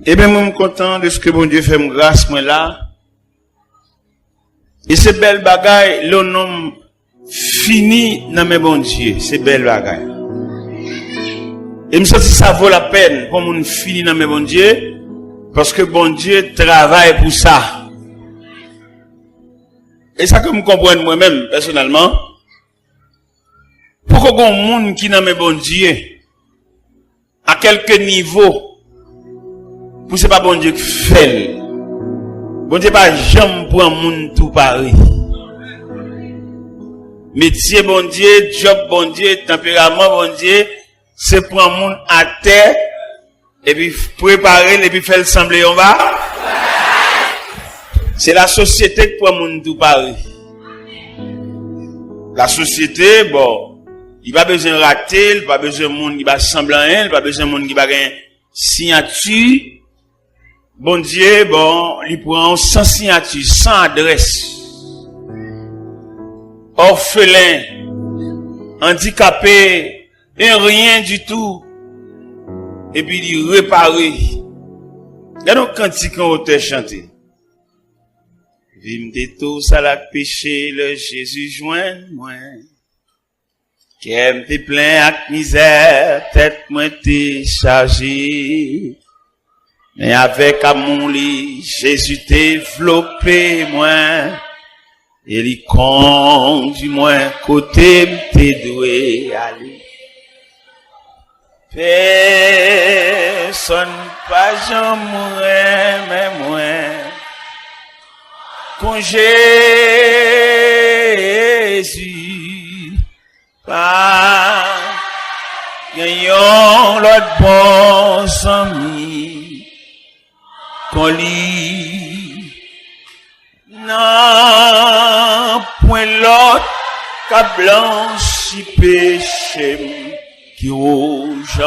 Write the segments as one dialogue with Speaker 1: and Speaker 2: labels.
Speaker 1: Eh bien, moi, je suis content de ce que bon Dieu fait me grâce, moi, là. Et c'est belle bagaille, le nom fini dans mes bon Dieu. C'est belle bagaille. Et me sens que ça vaut la peine pour mon fini dans mes bon Dieu, parce que bon Dieu travaille pour ça. Et ça que me comprendre moi-même, personnellement, pourquoi il y a un monde qui dans mes bon Dieu, à quelque niveau, pour c'est pas bon Dieu qui fait. Bon Dieu pas jamais pour un monde tout pareil. Métier bon Dieu, job bon Dieu, tempérament bon Dieu, c'est pour un monde à terre, et puis préparer, et puis faire le sembler en bas. C'est la société qui pour un monde tout pareil. La société, bon, il pas besoin de rater, il pas besoin de monde qui va sembler rien, il pas besoin de monde qui va gagner signature. Bon Dieu, bon, il prend sans signature, sans adresse. Orphelin, handicapé, et rien du tout. Et puis il répare. Il y a donc cantique en hauteur chanté. Vim de tous à la péché, le Jésus joint moi. Qui aime tes plein avec misère, tête moi t'es chargé. Mais avec amour, Jésus développé moi. Et il conduit moi côté m'te doué aller. Personne pas jamais mais moi. Con Jésus, pas gagnons l'autre bon ami, qu'on lit, non, point l'autre, qu'a blanchi péché, qui rouge,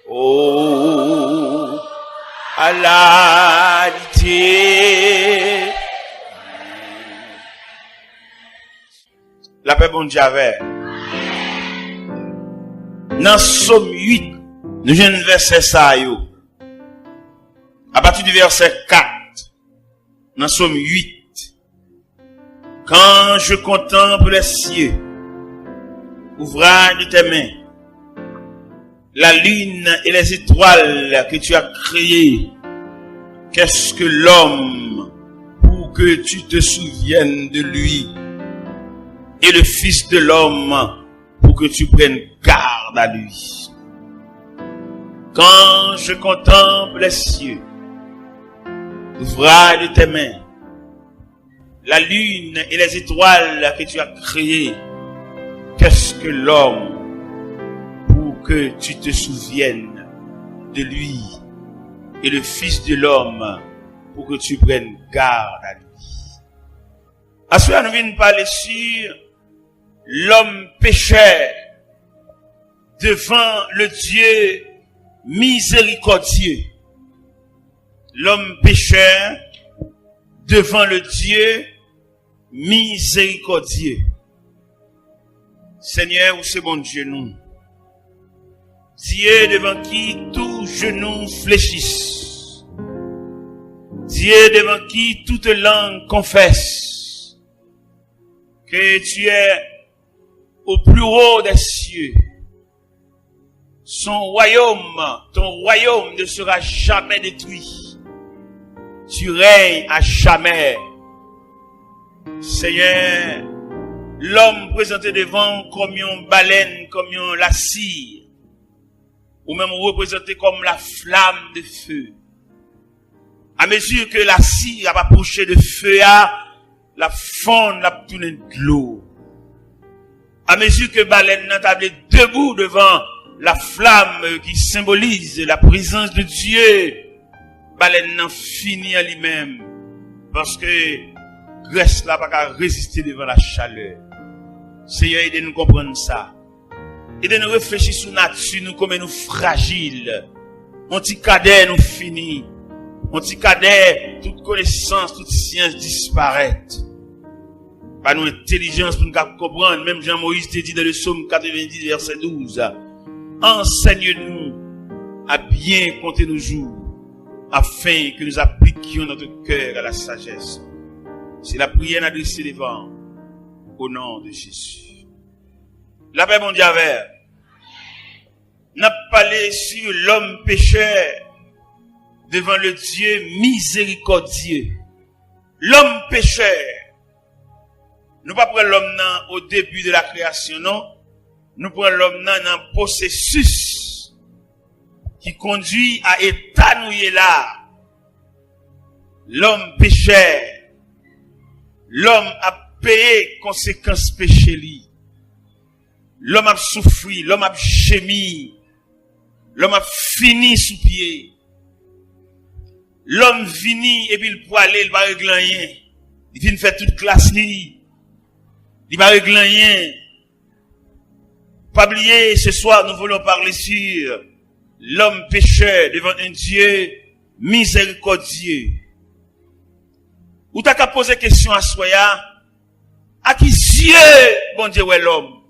Speaker 1: oh, à la lité. La paix bon Dieu avait. Dans Somme 8, nous avons un verset ça yo. À partir du verset 4, dans Somme 8, quand je contemple les cieux, ouvrage de tes mains, la lune et les étoiles que tu as créées, qu'est-ce que l'homme pour que tu te souviennes de lui, et le Fils de l'homme pour que tu prennes garde à lui. Quand je contemple les cieux, l'ouvrage de tes mains, la lune et les étoiles que tu as créées, qu'est-ce que l'homme pour que tu te souviennes de lui, et le Fils de l'homme pour que tu prennes garde à lui. À ce moment, nous venons parler sur l'homme pécheur devant le Dieu miséricordieux. L'homme pécheur devant le Dieu miséricordieux. Seigneur, où c'est bon Dieu nous? Dieu devant qui tout genou fléchisse. Dieu devant qui toute langue confesse que tu es au plus haut des cieux. Son royaume, ton royaume ne sera jamais détruit. Tu règnes à jamais. Seigneur, l'homme présenté devant comme une baleine, comme une la cire, ou même représenté comme la flamme de feu. À mesure que la cire va approcher de feu, la fonde la tourner de l'eau. À mesure que baleine n'a tablé debout devant la flamme qui symbolise la présence de Dieu, baleine n'a fini à lui-même. Parce que graisse là pas qu'à résister devant la chaleur. Seigneur, aidez-nous comprendre ça. Aidez-nous réfléchir sur nature, nous comme nous fragiles. On petit cadet nous finit. On petit cadet, toute connaissance, toute science disparaît. Par nous intelligence pour nous comprendre. Même Jean-Moïse te dit dans le psaume 90 verset 12. Enseigne-nous à bien compter nos jours, afin que nous appliquions notre cœur à la sagesse. C'est la prière adressée devant, au nom de Jésus. La paix mondiale, n'a parlé sur l'homme pécheur devant le Dieu miséricordieux. L'homme pécheur. Nous pas prendre l'homme au début de la création, non. Nous prenons l'homme dans un processus qui conduit à étanouir là. L'homme pécheur. L'homme a payé conséquences péché li. L'homme a souffri, l'homme a gémi. L'homme a fini sous pied. L'homme vini et puis il peut aller, il va régler rien. Il vient faire toute classe li. Il va régler rien. Pas oublier, ce soir nous voulons parler sur l'homme pécheur devant un Dieu miséricordieux. Ou t'as qu'à poser question à Soya, à qui Dieu, bon Dieu, est l'homme?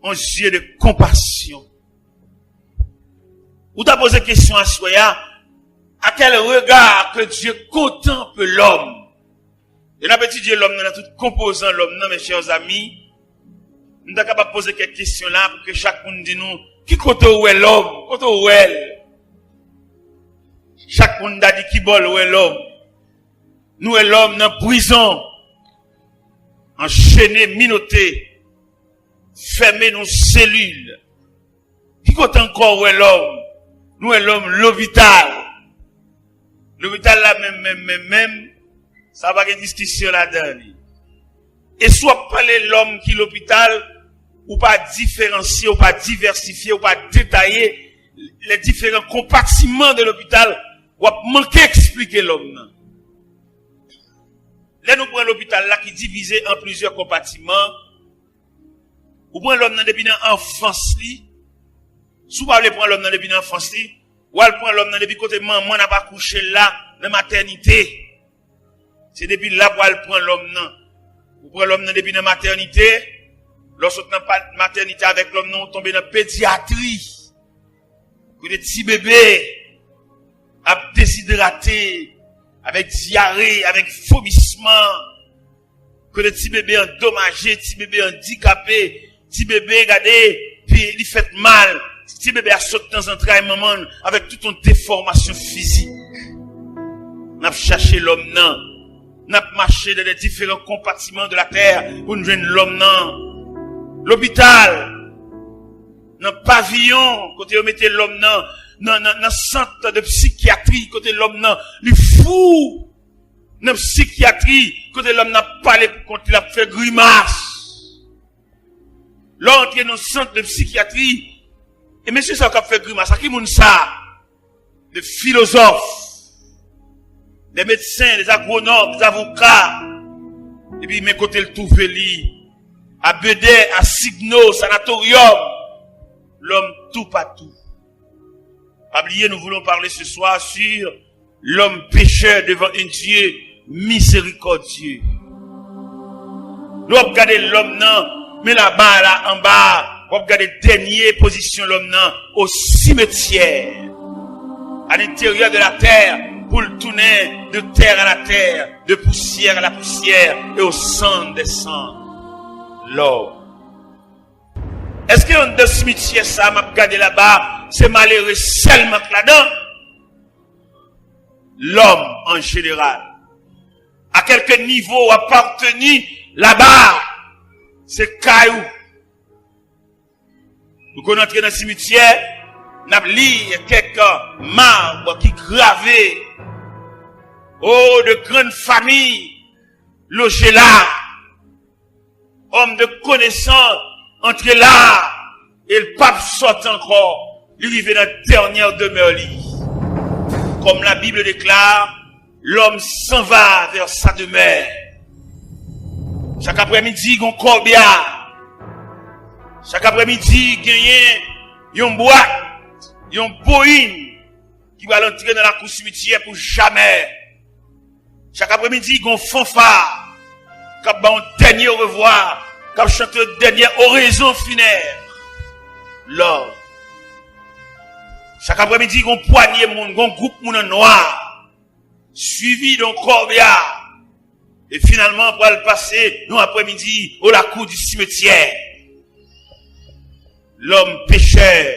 Speaker 1: Un Dieu de compassion. Ou t'as posé question à Soya, à quel regard que Dieu contemple l'homme? Et n'a pas étudié l'homme dans tout composant l'homme, non, mes chers amis. Nous sommes capables de poser quelques questions là pour que chacun dise nous, qui côté où est l'homme? Côté où est? Chacun a dit qui bol où est l'homme? Nous est l'homme dans la prison, enchaîné, minoté, fermé dans cellules. Qui côté encore où est l'homme? Nous est l'homme l'hôpital. L'hôpital là même, ça va y avoir une discussion là-dedans. Et soit parler l'homme qui l'hôpital, ou pas différencier, ou pas diversifier, ou pas détailler les différents compartiments de l'hôpital, ou manquer expliquer l'homme. Là, nous prenons l'hôpital là qui est divisé en plusieurs compartiments. Ou prenons l'homme depuis l'enfance, si vous voulez prendre l'homme depuis l'enfance, ou elle prend l'homme depuis côté maman n'a pas couché là, dans la maternité. C'est depuis là où elle prend l'homme là. Vous prenez l'homme depuis la maternité. Lorsque vous n'avez pas de maternité avec l'homme, vous tombez dans la pédiatrie. Que des petits bébés, à déshydratés, avec diarrhée, avec vomissement. Que des petits bébés endommagés, petits bébés handicapés, petits bébés, regardez, puis ils fait mal. Petit bébé a sauté dans un train maman avec toute une déformation physique. N'a cherché l'homme non. N'a marché dans les différents compartiments de la terre pour nous joindre l'homme non. L'hôpital, dans le pavillon, côté où mettez l'homme non, dans le centre de psychiatrie, côté l'homme non, les fous, dans la psychiatrie, côté l'homme n'a pas parlé quand il a fait grimace. L'entrée dans le centre de psychiatrie, et monsieur ça a fait grimace, à qui moun ça? Des philosophes, des médecins, des agronomes, des avocats, et puis mes côtés le tout veli, à Bédé, à Signo, sanatorium, l'homme tout partout. Pas oublier, nous voulons parler ce soir sur l'homme pécheur devant un Dieu miséricordieux. Nous regardons l'homme non, mais là-bas, là, en bas, vous regardez dernière position l'homme non, au cimetière, à l'intérieur de la terre, pour le tourner de terre à la terre, de poussière à la poussière, et au sang des sangs. L'homme. Est-ce qu'il y a un cimetière ça m'a regardé là-bas, c'est malheureux seulement là-dedans? L'homme en général. À quelque niveau appartenu là-bas, c'est caillou. Nous connaissons dans le cimetière, nous avons lu quelques marbres qui gravaient. Oh, de grandes familles logées là. Homme de connaissance, entre là, et le pape sort encore, il vivait dans la dernière demeure. Comme la Bible déclare, l'homme s'en va vers sa demeure. Chaque après-midi, il y a un corbillard. Chaque après-midi, il y a une boîte, il y a une boïne qui va l'entrer dans la cour cimetière pour jamais. Chaque après-midi, il y a un fanfare. Quand on dernier au revoir, quand on chante le dernier oraison funèbre, l'homme. Chaque après-midi, on poignée monde, on groupe moun en noir, suivi d'un corbillard. Et finalement, pour le passer, nous après-midi, au la cour du cimetière. L'homme pécheur,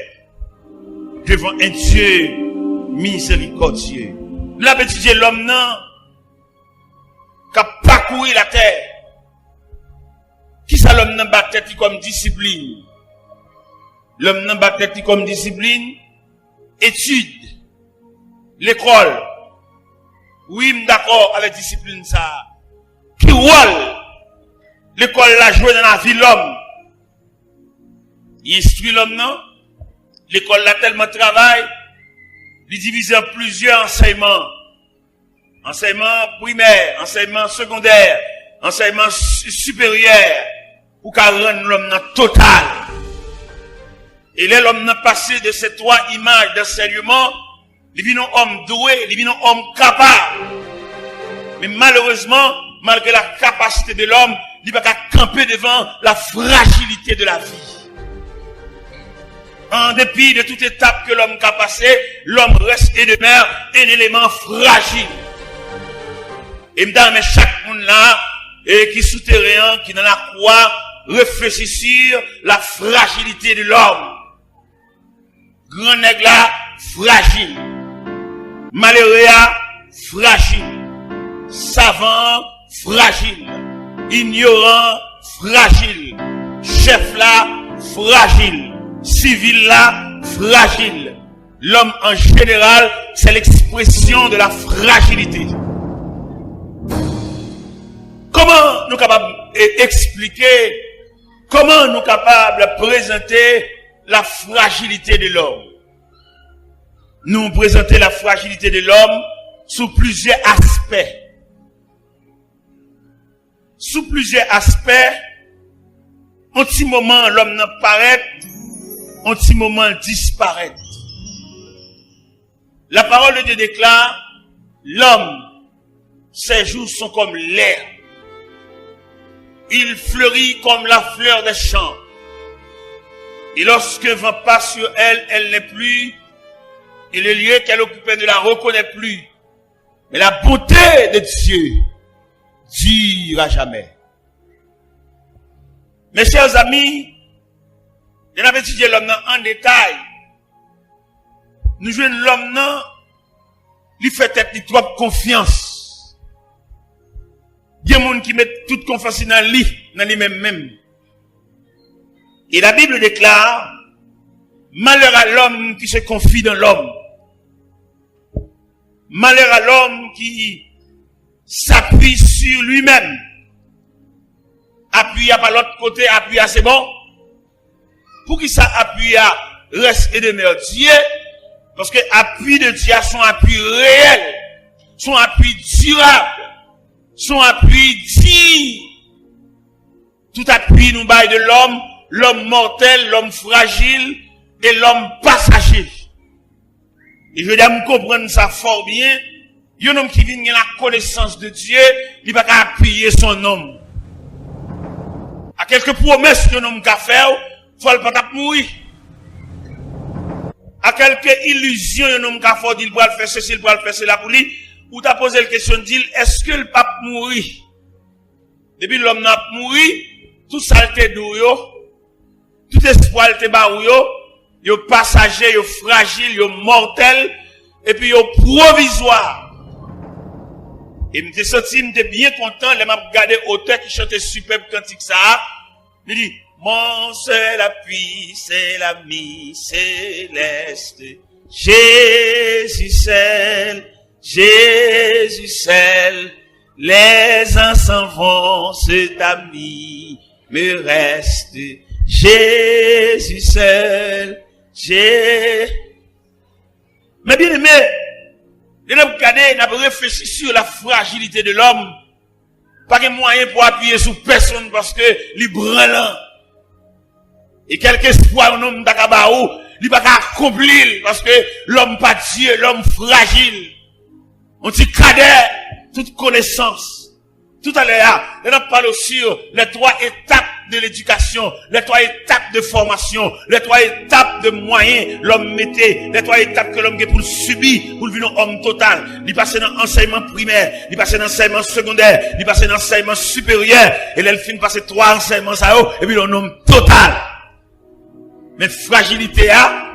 Speaker 1: devant un Dieu miséricordieux. Nous avons étudié l'homme, non, qui a parcouru la terre. Qui ça l'homme n'a pas tête comme discipline? L'homme n'a pas tête comme discipline? Étude. L'école. Oui, d'accord avec discipline ça. Qui rôle l'école l'a joué dans la vie l'homme? Il instruit l'homme, non? L'école l'a tellement travaillé, il divise en plusieurs enseignements. Enseignement primaire, enseignement secondaire, enseignement supérieur, pour qu'à rendre l'homme total. Et là, l'homme n'a passé de ces trois images d'enseignement, il vit un homme doué, il vit un homme capable. Mais malheureusement, malgré la capacité de l'homme, il va camper devant la fragilité de la vie. En dépit de toute étape que l'homme a passé, l'homme reste et demeure un élément fragile. Et madame, chaque monde là, qui souterrain, qui dans la croix, réfléchit sur la fragilité de l'homme. Grand nègre là, fragile. Malheureux là, fragile. Savant, fragile. Ignorant, fragile. Chef là, fragile. Civil là, fragile. L'homme en général, c'est l'expression de la fragilité. Comment nous capables d'expliquer, comment nous capables de présenter la fragilité de l'homme? Nous présentons la fragilité de l'homme sous plusieurs aspects. Sous plusieurs aspects, un petit moment l'homme n'apparaît, un petit moment disparaît. La parole de Dieu déclare, l'homme, ses jours sont comme l'air. Il fleurit comme la fleur des champs. Et lorsque vent passe sur elle, elle n'est plus, et le lieu qu'elle occupait ne la reconnaît plus. Mais la bonté de Dieu durera jamais. Mes chers amis, je n'avais étudié l'homme en détail. Nous jouons l'homme, il fait tête, il trop confiance. Il y a des gens qui mettent toute confiance dans lui-même. Et la Bible déclare, malheur à l'homme qui se confie dans l'homme. Malheur à l'homme qui s'appuie sur lui-même. Appuie à par l'autre côté, appuie à c'est bon. Pour qui ça appuie à reste et demeure Dieu? Parce que appui de Dieu son appui réel, son appui durable, son appui digne. Tout appui nous baille de l'homme, l'homme mortel, l'homme fragile et l'homme passager. Et je dois me comprendre ça fort bien. Un homme qui vient à la connaissance de Dieu, il va pas appuyer son homme. À quelques promesses que l'homme a fait, il faut pas mourir. À quelques illusions, un homme a fait, il va faire ceci, il va faire cela pour lui, ou t'as posé la question, dit, est-ce que le pape mourir? Depuis l'homme n'a pas mouru, tout saleté d'où tout espoir te barou yo passager, yo fragile, yo mortel, et puis yo provisoire. Et m'te senti, m'te bien content, les m'a regardé auteur qui chantait superbe cantique ça. Il dit, mon seul appui, c'est l'ami céleste. Jésus seul, les uns s'en vont, cet ami me reste. Jésus seul, Mais bien aimé, nous avons regardé, nous avons réfléchi sur la fragilité de l'homme. Pas de moyen pour appuyer sur personne parce que les branlant. Et quelque espoir un homme d'Akabaou, il va pas accomplir parce que l'homme pas Dieu, l'homme fragile. On dit cadet, toute connaissance. Tout à l'heure, nous avons parlé sur les trois étapes de l'éducation, les 3 étapes de formation, les 3 étapes de moyens, l'homme mettait, les 3 étapes que l'homme a pour le subir, pour le vivre un homme total. Il passe dans l'enseignement primaire, il passe dans l'enseignement secondaire, il passe dans l'enseignement supérieur, et là, il finit passer 3 enseignements ça et puis un homme total. Mais fragilité a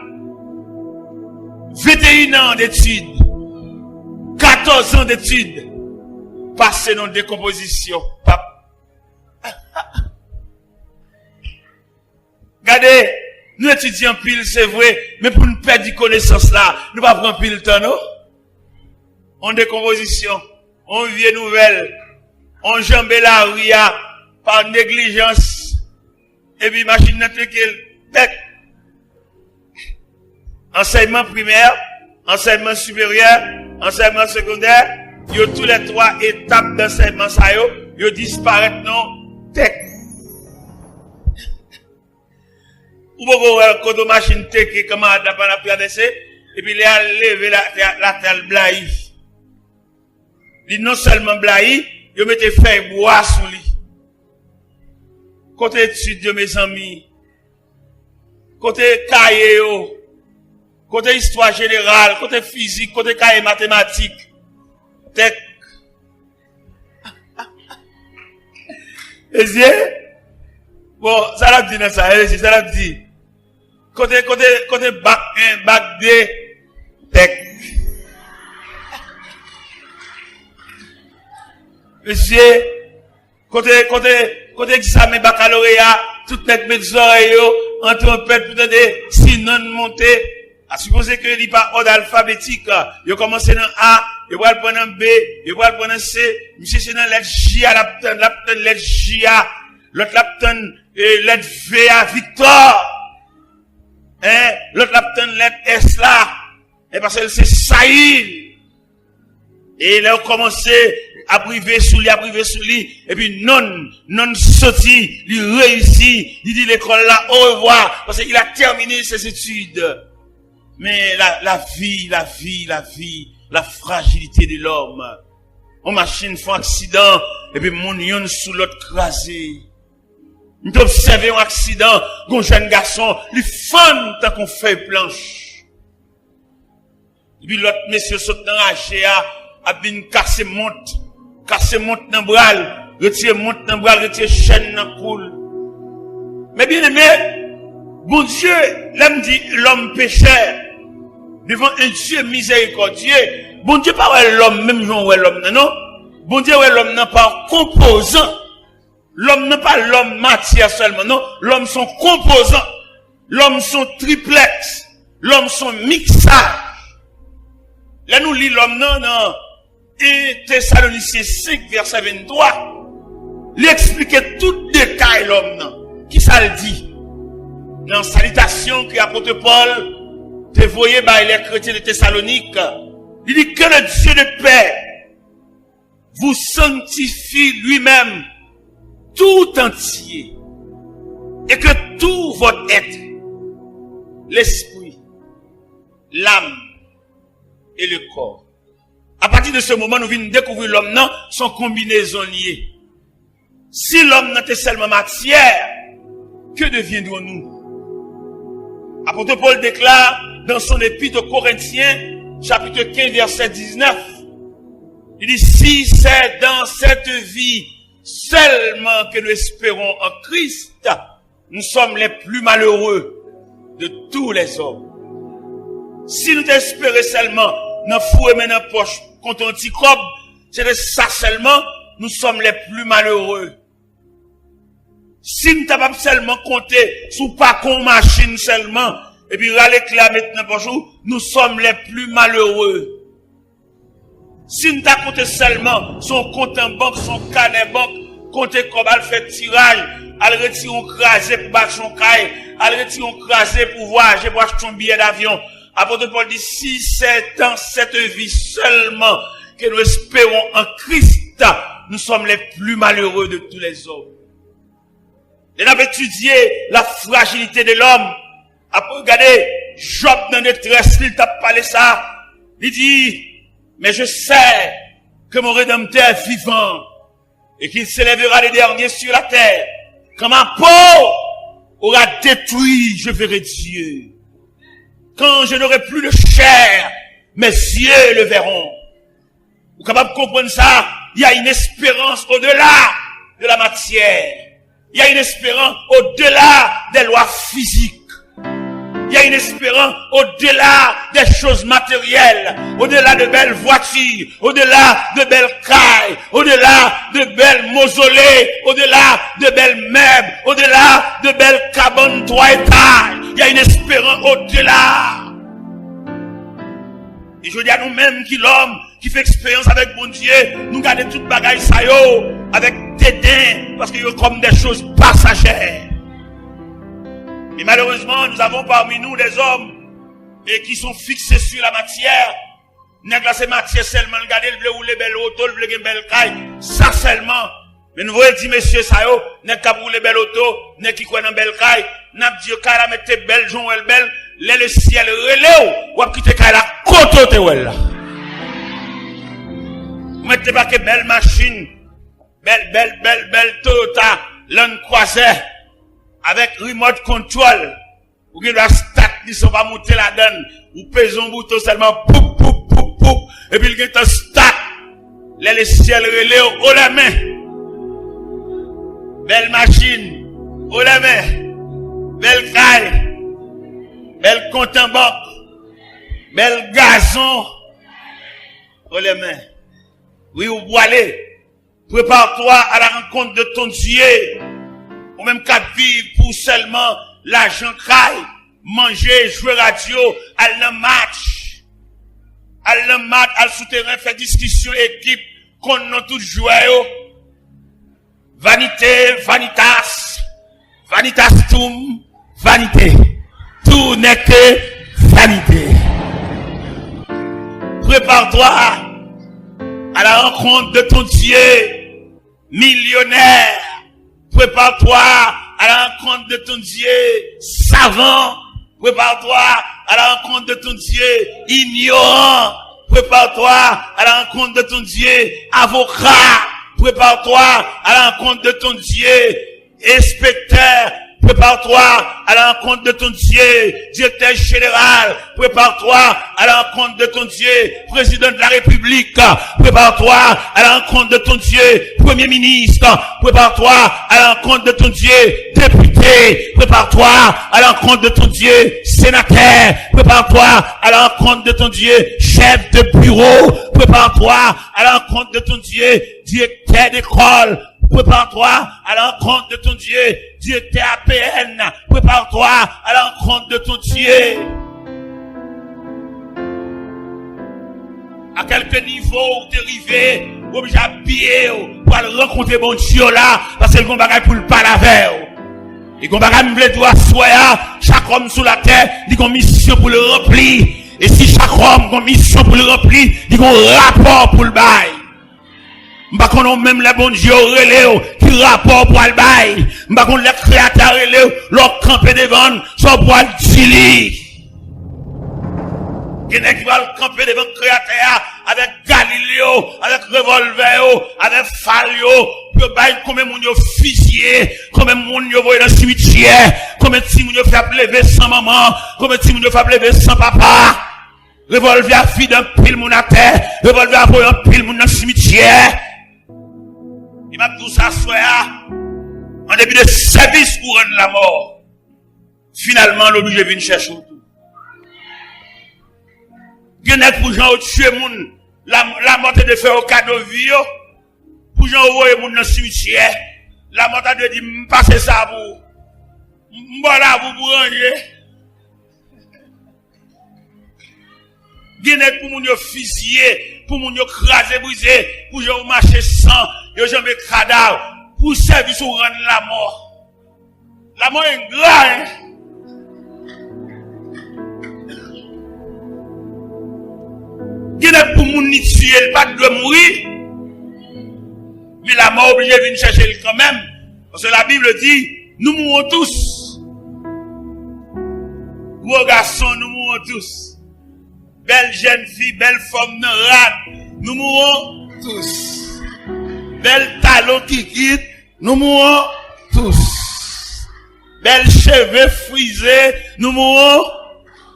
Speaker 1: 21 ans d'études, 14 ans d'études, passé dans décomposition. Regardez, nous étudions pile, c'est vrai, mais pour nous perdre connaissance là, nous ne pas prendre pile temps, non? En décomposition, on vient nouvelle, on jambe la ria par négligence, et puis machine n'a tech. Enseignement primaire, enseignement supérieur, enseignement secondaire, il y a tous les 3 étapes d'enseignement ça yo disparaissent non tech. Ou beaucoup quand on machine tech comment d'après la PADC et puis il a levé la telle blaï. Il non seulement blaï, il mettait feuille bois sous lui. Côté étude de mes amis, côté cahier côté histoire générale, côté physique, côté cahier mathématique, tech. Et bon, ça l'a dit dans ça, ça l'a dit. Côté bac 1, bac 2, tech. Monsieur, côté examen baccalauréat, tout net met des oreilles, en trompette, pour donner, sinon monter. À supposer que il n'est pas ordre alphabétique, il a commencé dans A, il va le prendre en B, il va le prendre en C, monsieur c'est dans lettre J à l'apton lettre J à, l'autre l'apton lettre V à Victor, l'autre l'apton lettre S là, et parce que c'est Saïd. Et il a commencé à priver sous lui, et puis non sorti, il réussit, il dit l'école là, au revoir, parce qu'il a terminé ses études. Mais la vie, la fragilité de l'homme. On machine font accident, et puis mon yon sous l'autre crasé. Nous observons un accident, un jeune garçon, il fond tant qu'on fait planche. Et puis l'autre monsieur saute dans la chair, a bien cassé monte dans le bras, retire monte dans le bras, retire chaîne dans le coule. Mais bien aimé, bon Dieu, l'homme dit l'homme pécheur, devant un Dieu miséricordieux, bon Dieu pas l'homme, même genre l'homme, non? Bon Dieu l'homme n'a pas composant. L'homme n'a pas l'homme matière seulement, non? L'homme sont composants. L'homme sont triplex. L'homme sont mixage. Là nous lit l'homme non, et Thessaloniciens 5 verset 23. Il expliquait tout détail l'homme non. Qui ça le dit? Dans salutation que l'apôtre Paul te voyait par les chrétiens de Thessalonique, il dit que le Dieu de paix vous sanctifie lui-même tout entier et que tout votre être, l'esprit, l'âme et le corps. À partir de ce moment, nous venons découvrir l'homme non, son combinaison liée. Si l'homme n'était seulement matière, que deviendrons-nous? Apôtre Paul déclare dans son épître aux Corinthiens, chapitre 15, verset 19, il dit, si c'est dans cette vie seulement que nous espérons en Christ, nous sommes les plus malheureux de tous les hommes. Si nous espérons seulement dans fou et dans la poche contre un petit crobe, c'est de ça seulement, nous sommes les plus malheureux. Si nous n'avons pas seulement compté sous pas qu'on machine seulement, et puis râler là maintenant bonjour, nous sommes les plus malheureux. Si nous avons compté seulement son compte en banque, son carnet banque, compter comme elle fait tirage, elle retire un crasé pour battre son caille, elle retire un crasé pour voyager, pour acheter son billet d'avion. Apôtre Paul dit, si c'est dans cette vie seulement que nous espérons en Christ, nous sommes les plus malheureux de tous les hommes. Et nous avons étudié la fragilité de l'homme. Après, regardez, Job dans le détresse, il t'a parlé ça. Il dit, mais je sais que mon Rédempteur est vivant et qu'il s'élèvera les derniers sur la terre. Quand ma peau aura détruit, je verrai Dieu. Quand je n'aurai plus de chair, mes yeux le verront. Vous êtes capable de comprendre ça? Il y a une espérance au-delà de la matière. Il y a une espérance au-delà des lois physiques. Il y a une espérance au-delà des choses matérielles, au-delà de belles voitures, au-delà de belles cailles, au-delà de belles mausolées, au-delà de belles meubles, au-delà de belles cabanes 3 étages. Il y a une espérance au-delà. Et je dis à nous-mêmes qui l'homme qui fait expérience avec bon Dieu, nous gardons toute bagaille ça yo avec dédain parce que yo comme des choses passagères. Mais malheureusement, nous avons parmi nous des hommes et qui sont fixés sur la matière. N'est pas la matière seulement, regardez le bleu ou les belles autos, le bleu ou les belles cailles, ça seulement. Mais nous voyons dire, messieurs, ça yo, n'est pas pour les belles autos, n'est qui quoi dans belles cailles, n'a pas dit, qu'à mettre belle, Jean ou elle belle, le ciel relève, ou à quitter qu'à la côte ou elle là. Vous mettez pas que belle machine, belle Toyota, l'un croisé, avec remote control, ou qui doit start, ils sont pas monter la donne, ou pèse un bouton seulement, poup, poup, poup, poup, et puis il get un start, le ciel relève, haut la main. Belle machine, haut la main. Belle caille, belle compte en banque, belle gazon, haut les mains. Oui, ou boiler. Prépare-toi à la rencontre de ton Dieu. Ou même qu'à vivre pour seulement l'argent caille, manger, jouer radio, aller dans match. Aller dans match, aller souterrain, faire discussion, équipe, qu'on n'a tout joué. Vanité, vanitas, vanitastum, vanité. Tout n'est que vanité. Prépare-toi à la rencontre de ton Dieu millionnaire. Prépare-toi à la rencontre de ton Dieu savant. Prépare-toi à la rencontre de ton Dieu ignorant. Prépare-toi à la rencontre de ton Dieu avocat. Prépare-toi à la rencontre de ton Dieu inspecteur. Prépare-toi à la rencontre de ton Dieu directeur général. Prépare-toi à la rencontre de ton Dieu président de la République. Prépare-toi à la rencontre de ton Dieu premier ministre. Prépare-toi à la rencontre de ton Dieu député. Prépare-toi à la rencontre de ton Dieu sénateur. Prépare-toi à la rencontre de ton Dieu chef de bureau. Prépare-toi à la rencontre de ton Dieu directeur d'école. Prépare-toi à la rencontre de ton Dieu, directeur APN. Prépare-toi à la rencontre de ton Dieu. À quelques niveaux où tu es arrivé, obligé à pied pour aller rencontrer mon Dieu là, parce que le bon bagage pour le pas la veille. Et qu'on bagage me doit soya, chaque homme sur la terre, il a une mission pour le remplir. Et si chaque homme a une mission pour le remplir, il a un rapport pour le bail. M'ba konon même les bons dieux relève qui rapport pour le bail. M'ba konon les créateurs relève leur camper devant soit pour le dili. Qui va camper devant créateur avec Galileo, avec revolver, avec Falio, pour bail combien moun yo fusillé, combien moun yo voyé dans le cimetière, combien de moun yo fait lever sans maman, combien de moun yo fait lever sans papa. Revolver a fait d'un pile moun à terre, revolver a voyé un pile moun dans le cimetière. Il m'a tout ça en début de service pour rendre la mort. Finalement, l'obligé vient chercher tout. Il y a pour gens tuer moun, la mort de faire au cadeau vie, pour gens envoyer moun dans le cimetière. La mort de dire, m'passe ça pour, m'bola pour ranger. Il y a pour moun yo fusiller, pour moun yo craser, briser, pour gens marcher sans. Yo jamais cadavre pour service ou rendre la mort. La mort est grave. Qui n'est pour moun ni tuer, pas de mourir. Mais la mort obligé de venir chercher quand même. Parce que la Bible dit, nous mourons tous. Gros garçons, nous mourons tous. Belle jeune fille, belle femme, nous mourons tous. Bel talon qui quitte, nous mourons tous. Belles cheveux frisés, nous mourons.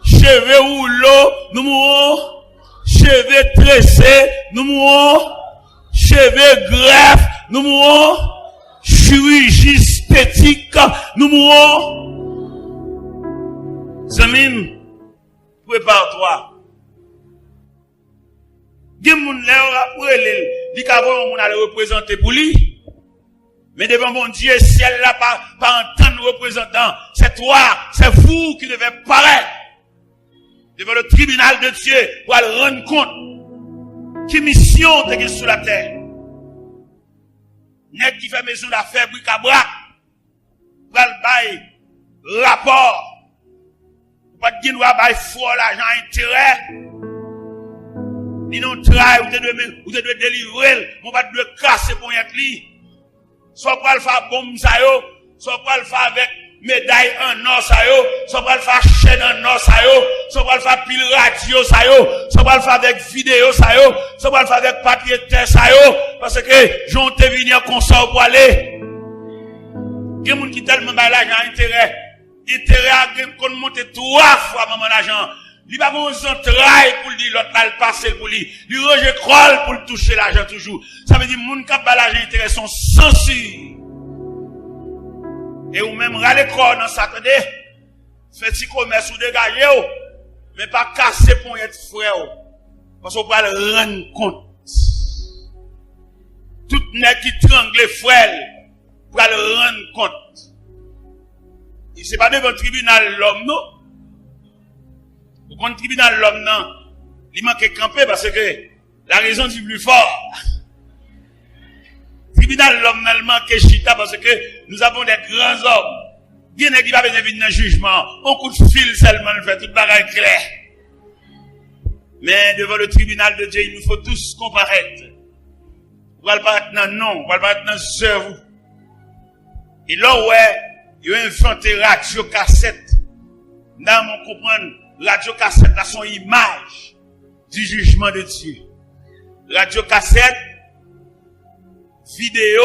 Speaker 1: Cheveux rouleaux, nous mourons. Cheveux tressés, nous mourons. Cheveux greffes, nous mourons. Chirurgie esthétique, nous mourons. Zamim, prépare-toi. Gen moun lè après li ka bon moun aller représenter pour lui. Mais devant mon Dieu, ciel là pas entendre représentant, c'est toi, c'est vous qui devez paraître devant le tribunal de Dieu pour aller rendre compte qui mission t'es sur la terre. Nèg qui fait maison d'affaires bric-à-brac, pral bay rapport. Pas de droit bay fort l'argent intérêt. Ni non travail ou te de délivrer, mon pas de casser pour y li. Soit pour le faire bombe ça yo, soit pour le faire avec médaille en or ça yo, soit pour le faire chaîne en or ça yo, soit pour le faire pile radio ça yo, soit pour le faire avec vidéo ça yo, soit pour le faire avec papier test ça yo, parce que j'ont te venir comme ça pour aller. Gen moun qui tellement bay l'argent intérêt à gen kon monter 3 fois maman l'argent. Il va bon entrailles pour lui, l'autre va le passer pour lui. Il rejet crolle pour le toucher l'argent toujours. Ça veut dire, moun kap ba l'argent intérêt sont censés. Et ou même râler corps dans ça, attendez. Fait petit commerce ou dégager, mais pas casser pour être frère. Parce qu'on va le rendre compte. Tout nèg qui trangle frère, pour le rendre compte. Et c'est pas devant le tribunal l'homme, non? Au tribunal l'homme, non, il manque camper parce que la raison du plus fort. Tribunal l'homme, il manque chita parce que nous avons des grands hommes. Bien qui va venir dans le jugement. On coup de fil seulement, il fait toute bagaille claire. Mais devant le tribunal de Dieu, il nous faut tous comparaître. On va le paraître dans non, on va le paraître dans cerveau. Et là, ouais, il a inventé radio cassette. Dans mon comprendre, radio cassette a son image du jugement de Dieu. Radio cassette, vidéo,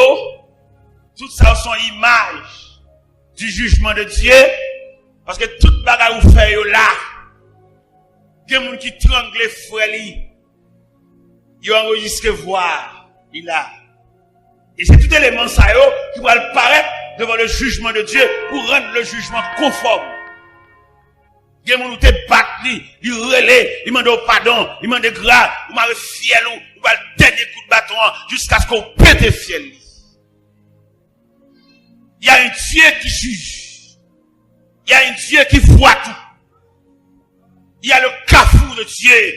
Speaker 1: tout ça a son image du jugement de Dieu. Parce que toute bagarre ou fait là, il y a des gens qui tranglent les frères, ils ont enregistré voir, il a. Et c'est tout élément ça qui va le paraître devant le jugement de Dieu pour rendre le jugement conforme. Il y a des gens qui te battent, ils relaient, ils demandent pardon, ils demandent grâce, ils m'ont fiel, ils vont le dernier coup de bâton jusqu'à ce qu'on pète fiel. Il y a un Dieu qui juge. Il y a un Dieu qui voit tout. Il y a le carrefour de Dieu.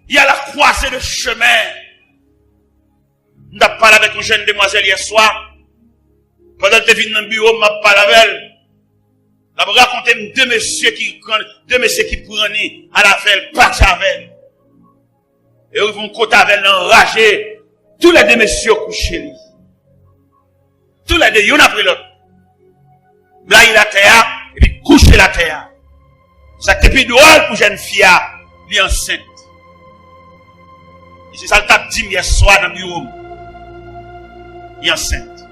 Speaker 1: Il y a la croisée de chemin. Je n'ai parlé avec une jeune demoiselle hier soir. Pendant que je suis dans le bureau, je n'ai parlé avec elle. Je vais raconter deux messieurs qui prennent à la veille, pas avec elle. Et ils vont côté avec elle, enragés. Tous les deux messieurs couchés. Tous les deux, y'en a pris l'autre. Là, il a terre, et puis coucher la terre. Ça te plus drôle pour jeune fille, elle est enceinte. Et c'est ça le tape dit hier soir dans le bureau. Elle est enceinte.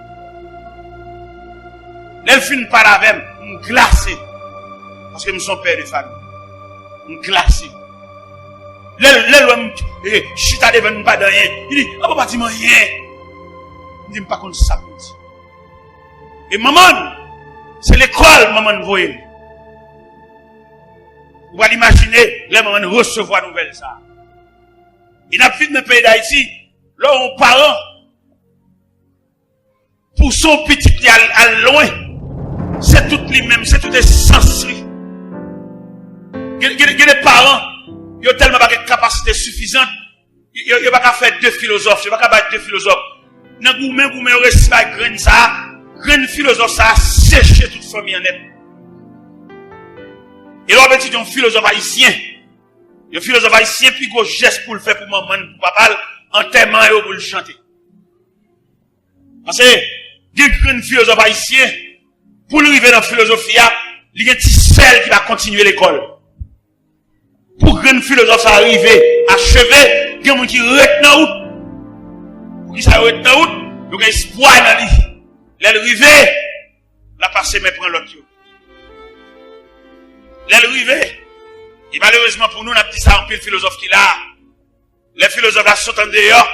Speaker 1: Elle finit par la même, glacée. Parce que nous sommes pères de famille. Glacée. L'homme, chita devant nous pas de rien. Il dit, ah, papa, dis-moi rien. Il dit, pas contre ça. Et maman, c'est l'école, maman, vous voyez. Vous allez imaginer, les mamans recevoir nouvelle ça. Il n'a plus de pays d'Haïti, là, on parent, pour son petit à loin, c'est tout lui-même, c'est tout essentiel. Il y a des parents, ils ont tellement pas de capacité suffisante, ils n'ont pas qu'à faire deux philosophes, ils n'ont pas qu'à faire deux philosophes. Dans le gourmet, ils restent pas graine ça, graine philosophe ça, sécher toute famille en net. Et là, on dit un philosophe haïtien. Un philosophe haïtien, puis gros geste pour le faire pour maman, pour papa, enterrement et pour le chanter. Parce que, il y a un philosophe haïtien, pour lui arriver dans la philosophie, il y a un petit sel qui va continuer l'école. Pour qu'un philosophe ça arrive, achevé, il y a un monde qui reste dans route. Pour qu'il ça reste dans route, il y a un espoir dans lui. Il est arrivé, la passer mais prend l'autre. L'arrivée. Et malheureusement pour nous, on a dit ça en pile philosophe qui là. Les philosophes là sont en dehors.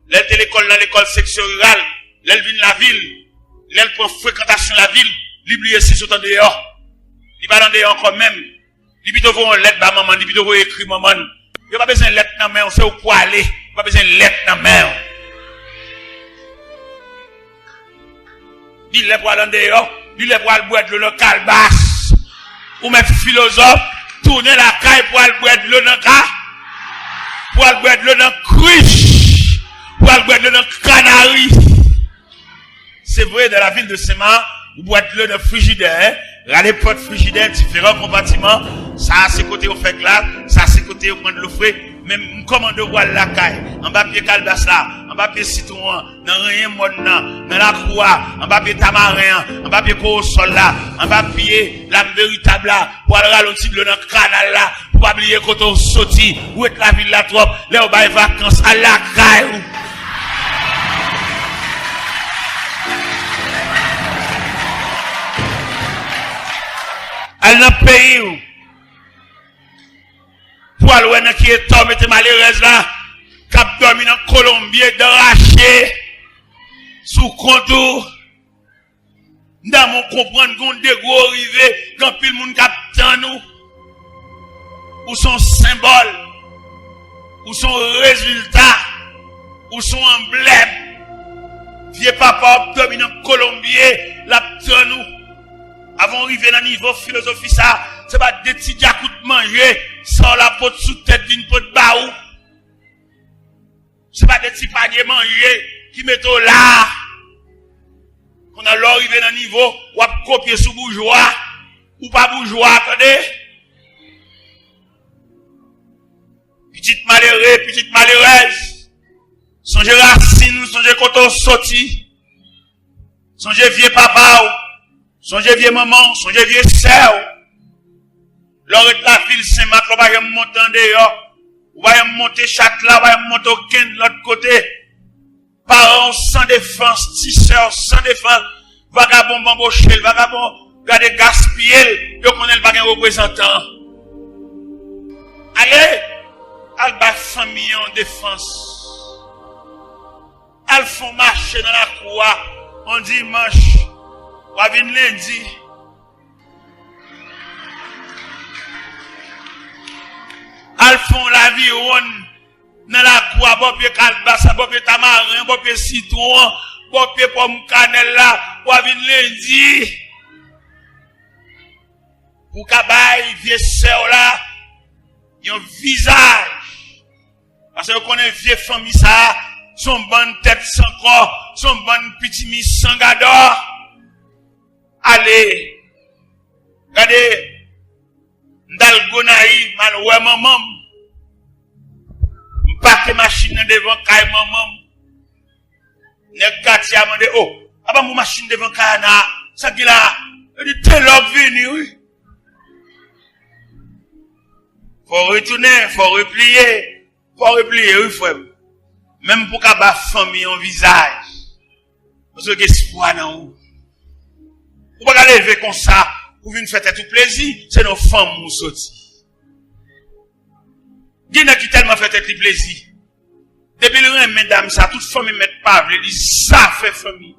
Speaker 1: Les l'école dans l'école section rurale. Les viennent la ville. Les pour fréquentation de la ville. L'oublier si sont en dehors. Il va dans dehors quand même. Il peut vous une lettre à maman. Il peut vous écrire maman. Il n'y a pas besoin de lettre dans la main. On sait où pour aller. Il n'y a pas besoin de lettre dans la main. Il est pour aller en dehors. Il est pour aller boire de l'eau dans le basse. Ou même philosophe. Tourner la caille pour aller boire de l'eau dans le cas. Pour aller boire de l'eau dans le cruche. Pour aller boire de l'eau dans le canari. C'est vrai, dans la ville de Sema, vous boire de l'eau dans le frigidaire. Râler porte frigidaire, différents compartiments. Ça, à ses côtés, on fait glace. Ça, à ses côtés, on prend de l'eau fraîche. Même, comment de boire la caille. En bas, pied calebasse là. En bas, pied citron. Dans rien, dans la croix. En bas, pied tamarin. En bas, pied sol là. En bas, pied l'âme véritable là. Pour aller ralentir de l'eau dans le canal là. Pour pas oublier quand on sortit. Où est la ville là trop. Là, on va vacances à la caille. Elle n'a pays où pour aller qui est tombé malheureuse là cap dormi dans Colombie d'arracher sous contour dans mon comprendre qu'on des gros arrivé quand pile monde cap dans nous ou son symbole ou son résultat ou son emblème vieux papa dormi dans Colombie la dans nous. Avant d'arriver dans le niveau philosophie, ça, c'est pas des petits diacous de manger, sans la peau sous tête d'une peau de baou. C'est pas des petits paniers manger, qui mettent là. Qu'on a l'arrivée dans le niveau, ou à copier sous bourgeois, ou pas bourgeois, attendez. Petite malheureuse. Songez racine, songez quand on sortit. Songez vieux papa, songez vieux maman, songez vieux sœur. L'heure de la ville Saint-Marc, on va monter en dehors. On va monter Châtelet, on va monter au Ken de l'autre côté. Parents sans défense, tisseurs sans défense. Vagabond bamboché, vagabond, regardez gaspiller, yo connaît pas un représentant. Allez, al ba famille en défense. Al font marcher dans la cour, on dimanche. Ou vient lundi. Al font la vie dans la cour, bon pied calbassa, bon pied tamarin, bon pied citron, bon pied pomme cannelle là, ou vient lundi. Pour qu'abaye vieux sœur là, y a un visage. Parce que connaît vieux famille ça, son bonne tête sans corps, son bonne petit mis sans gador. Allez, regardez, dans Gonaï, mal ouais maman, m'paque machine devant caille maman, ne Katia m'a dit oh, ah mon machine devant caille na, ça qui là, il dit tel homme venu oui. Faut retourner, faut replier oui frère. Même pour qu'à famille en visage, parce que espoir dans vous. Vous ne pouvez pas lever comme ça, vous venez faire tout plaisir, c'est nos femmes qui sont sorties. Il y en a qui tellement fait tout plaisir. Depuis le rein, mesdames, ça, toute famille ne met pas, elle dit, ça fait famille.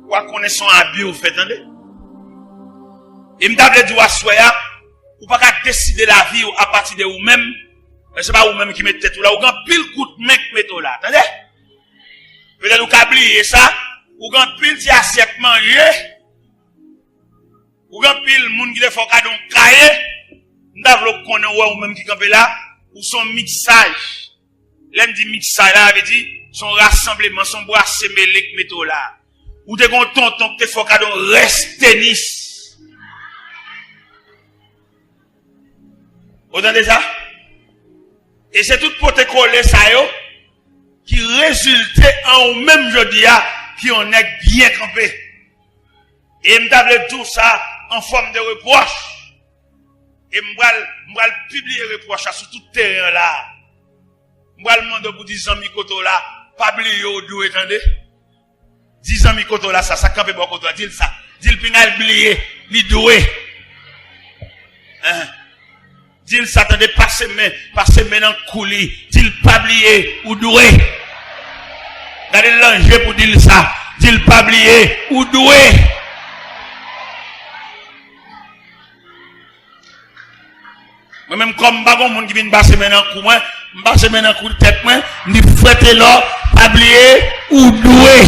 Speaker 1: Ou qu'on est son habit, vous faites, attendez. Et m'dable dit, ou pas qu'à décider la vie à partir de vous-même, mais c'est pas vous-même qui mettez tout là, ou quand pile coup de main qui mettez là, attendez. Peut-être vous qu'à oublier ça, ou quand pile ti assiette manger, ou quand pile moun qui le faut cadeau cahier, m'davlo connaît ou même qui campé là, ou son mixage. L'aime dit mixage là, veut dire son rassemblement, son bois semélé qui mettez là. Ou te gon tonton qui te faut cadeau reste tennis. Vous entendez ça? Et c'est tout pour te coller ça yo, qui résultait en même jeudi qui on est bien campé. Et m'table tout ça en forme de reproche. Et m'bral publier reproche sur tout terrain là. M'bral demander pour 10 ans mikoto là, pas oublier au dou, attendez. 10 ans mikoto là, ça campe bon koto, dit ça. Dis-le pingal oublié, li doué. Hein? Dis-le Satan de passer main dans coulis. Dis-le pas oublié ou doué. Gardez l'ange pour dire ça. Dis-le pas oublié ou doué. Moi-même, comme bagon, moun qui vient passer maintenant coup, moi, passer maintenant coup de tête, moi, ni fouetter là, tablier ou doué.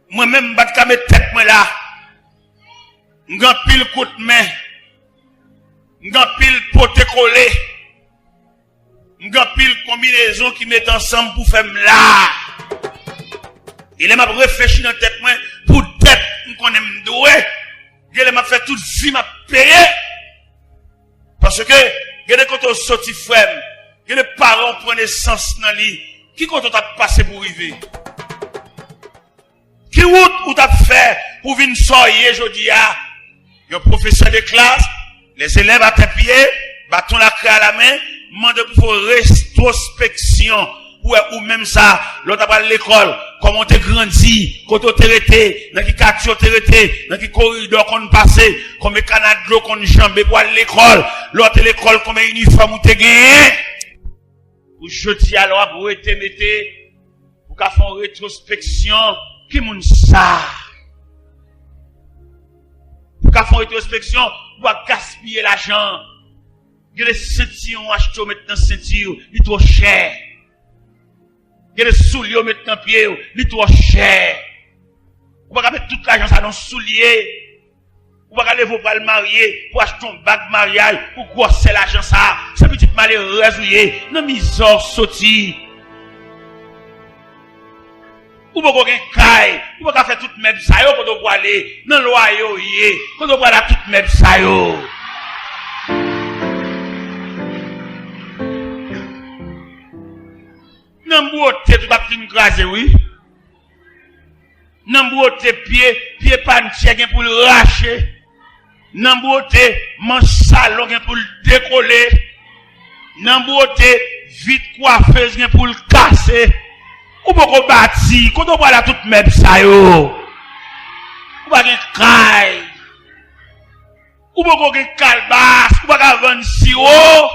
Speaker 1: Moi-même, bat ka mettre tête, moi là. M'gan pile coup de main. M'gan pile pote collé. M'gan pile combinaison qui met ensemble pour faire là. Il m'a réfléchi dans tête, moi, pour tête, m'konne m'doué. Il m'a fait toute vie, m'a payé. Parce que, quand on sorti frère, les parents prennent naissance dans lui, qui quand on t'a passé pour arriver? Qui route ou t'as fait pour venir sortir aujourd'hui? Un professeur de classe, les élèves à tes pieds, bâton la craie à la main, demande pour rétrospection. Ou même ça, l'autre à l'école, comment t'es grandi, quand t'es arrêté, dans qui quartier t'es arrêté, dans qui corridor qu'on passé, combien canard d'eau qu'on jambé pour aller à l'école, l'autre l'école, combien uniforme ou t'es gagné. Ou jeudi alors, pour être mettez, pour qu'à faire une rétrospection, qui moun ça? Pour qu'à faire une rétrospection, pour gaspiller l'argent. Il y a des ceintures, on achète maintenant ceintures, il est trop cher. Il y a des souliers maintenant pied, il est trop cher. Vous pouvez mettre toute l'argent dans souliers. Vous pouvez aller vous le marier pour acheter un bac de mariage pour grosser l'argent ça. C'est petit malheureux résoudre. Non misère sorti. Vous pouvez faire vous pouvez faire toute même ça yo pour vous aller dans loyer yé. Pour vous aller toute même ça yo. N'embouté tout a fin crasé oui. N'embouté pied pantier pour le racher. N'embouté manche salon pour le décoller. N'embouté vite coiffeuse pour le casser. Ou pas bâti, quand on voit là toute même ça yo. Ou pas caille. Ou pas calbas, ou pas vendre sirop.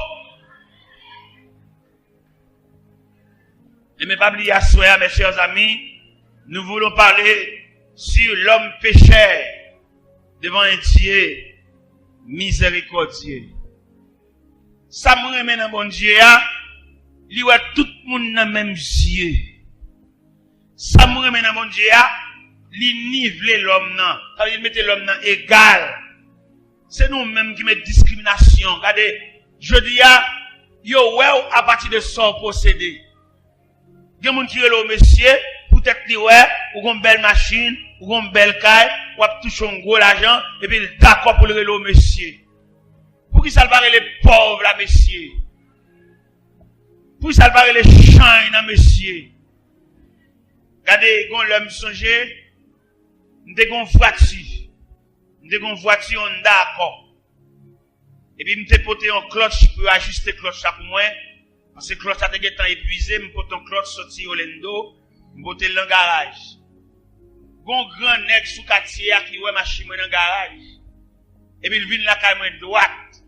Speaker 1: Et mes pas oublier à soir, mes chers amis, nous voulons parler sur l'homme pécheur devant un Dieu miséricordieux. Ça me remet dans bon Dieu, il y a tout le monde dans le même Dieu. Ça me remet dans bon Dieu, il niveler l'homme, ça veut dire mettre l'homme égal. C'est nous-mêmes qui mettons discrimination. Regardez, je dis, yo, à partir de son possédé. Il y a des gens qui sont monsieur, peut-être qu'ils ont une belle machine, ou une belle caille, ou toucher un gros argent, et puis d'accord pour le monsieur. Pour qui ça le les pauvres, là, monsieur? Pour qui ça le les chiens, là, monsieur? Regardez, quand l'homme songe, nous avons une voiture, on d'accord. Et puis, nous avons porté un clutch pour ajuster le clutch pour moi. Parce que le clutch a été épuisé, je porte un clutch sorti au lendo, je porte dans le garage. Gon grand nèg sous quartier qui ouais machine dans le garage. Et puis il vient la caille moi droite.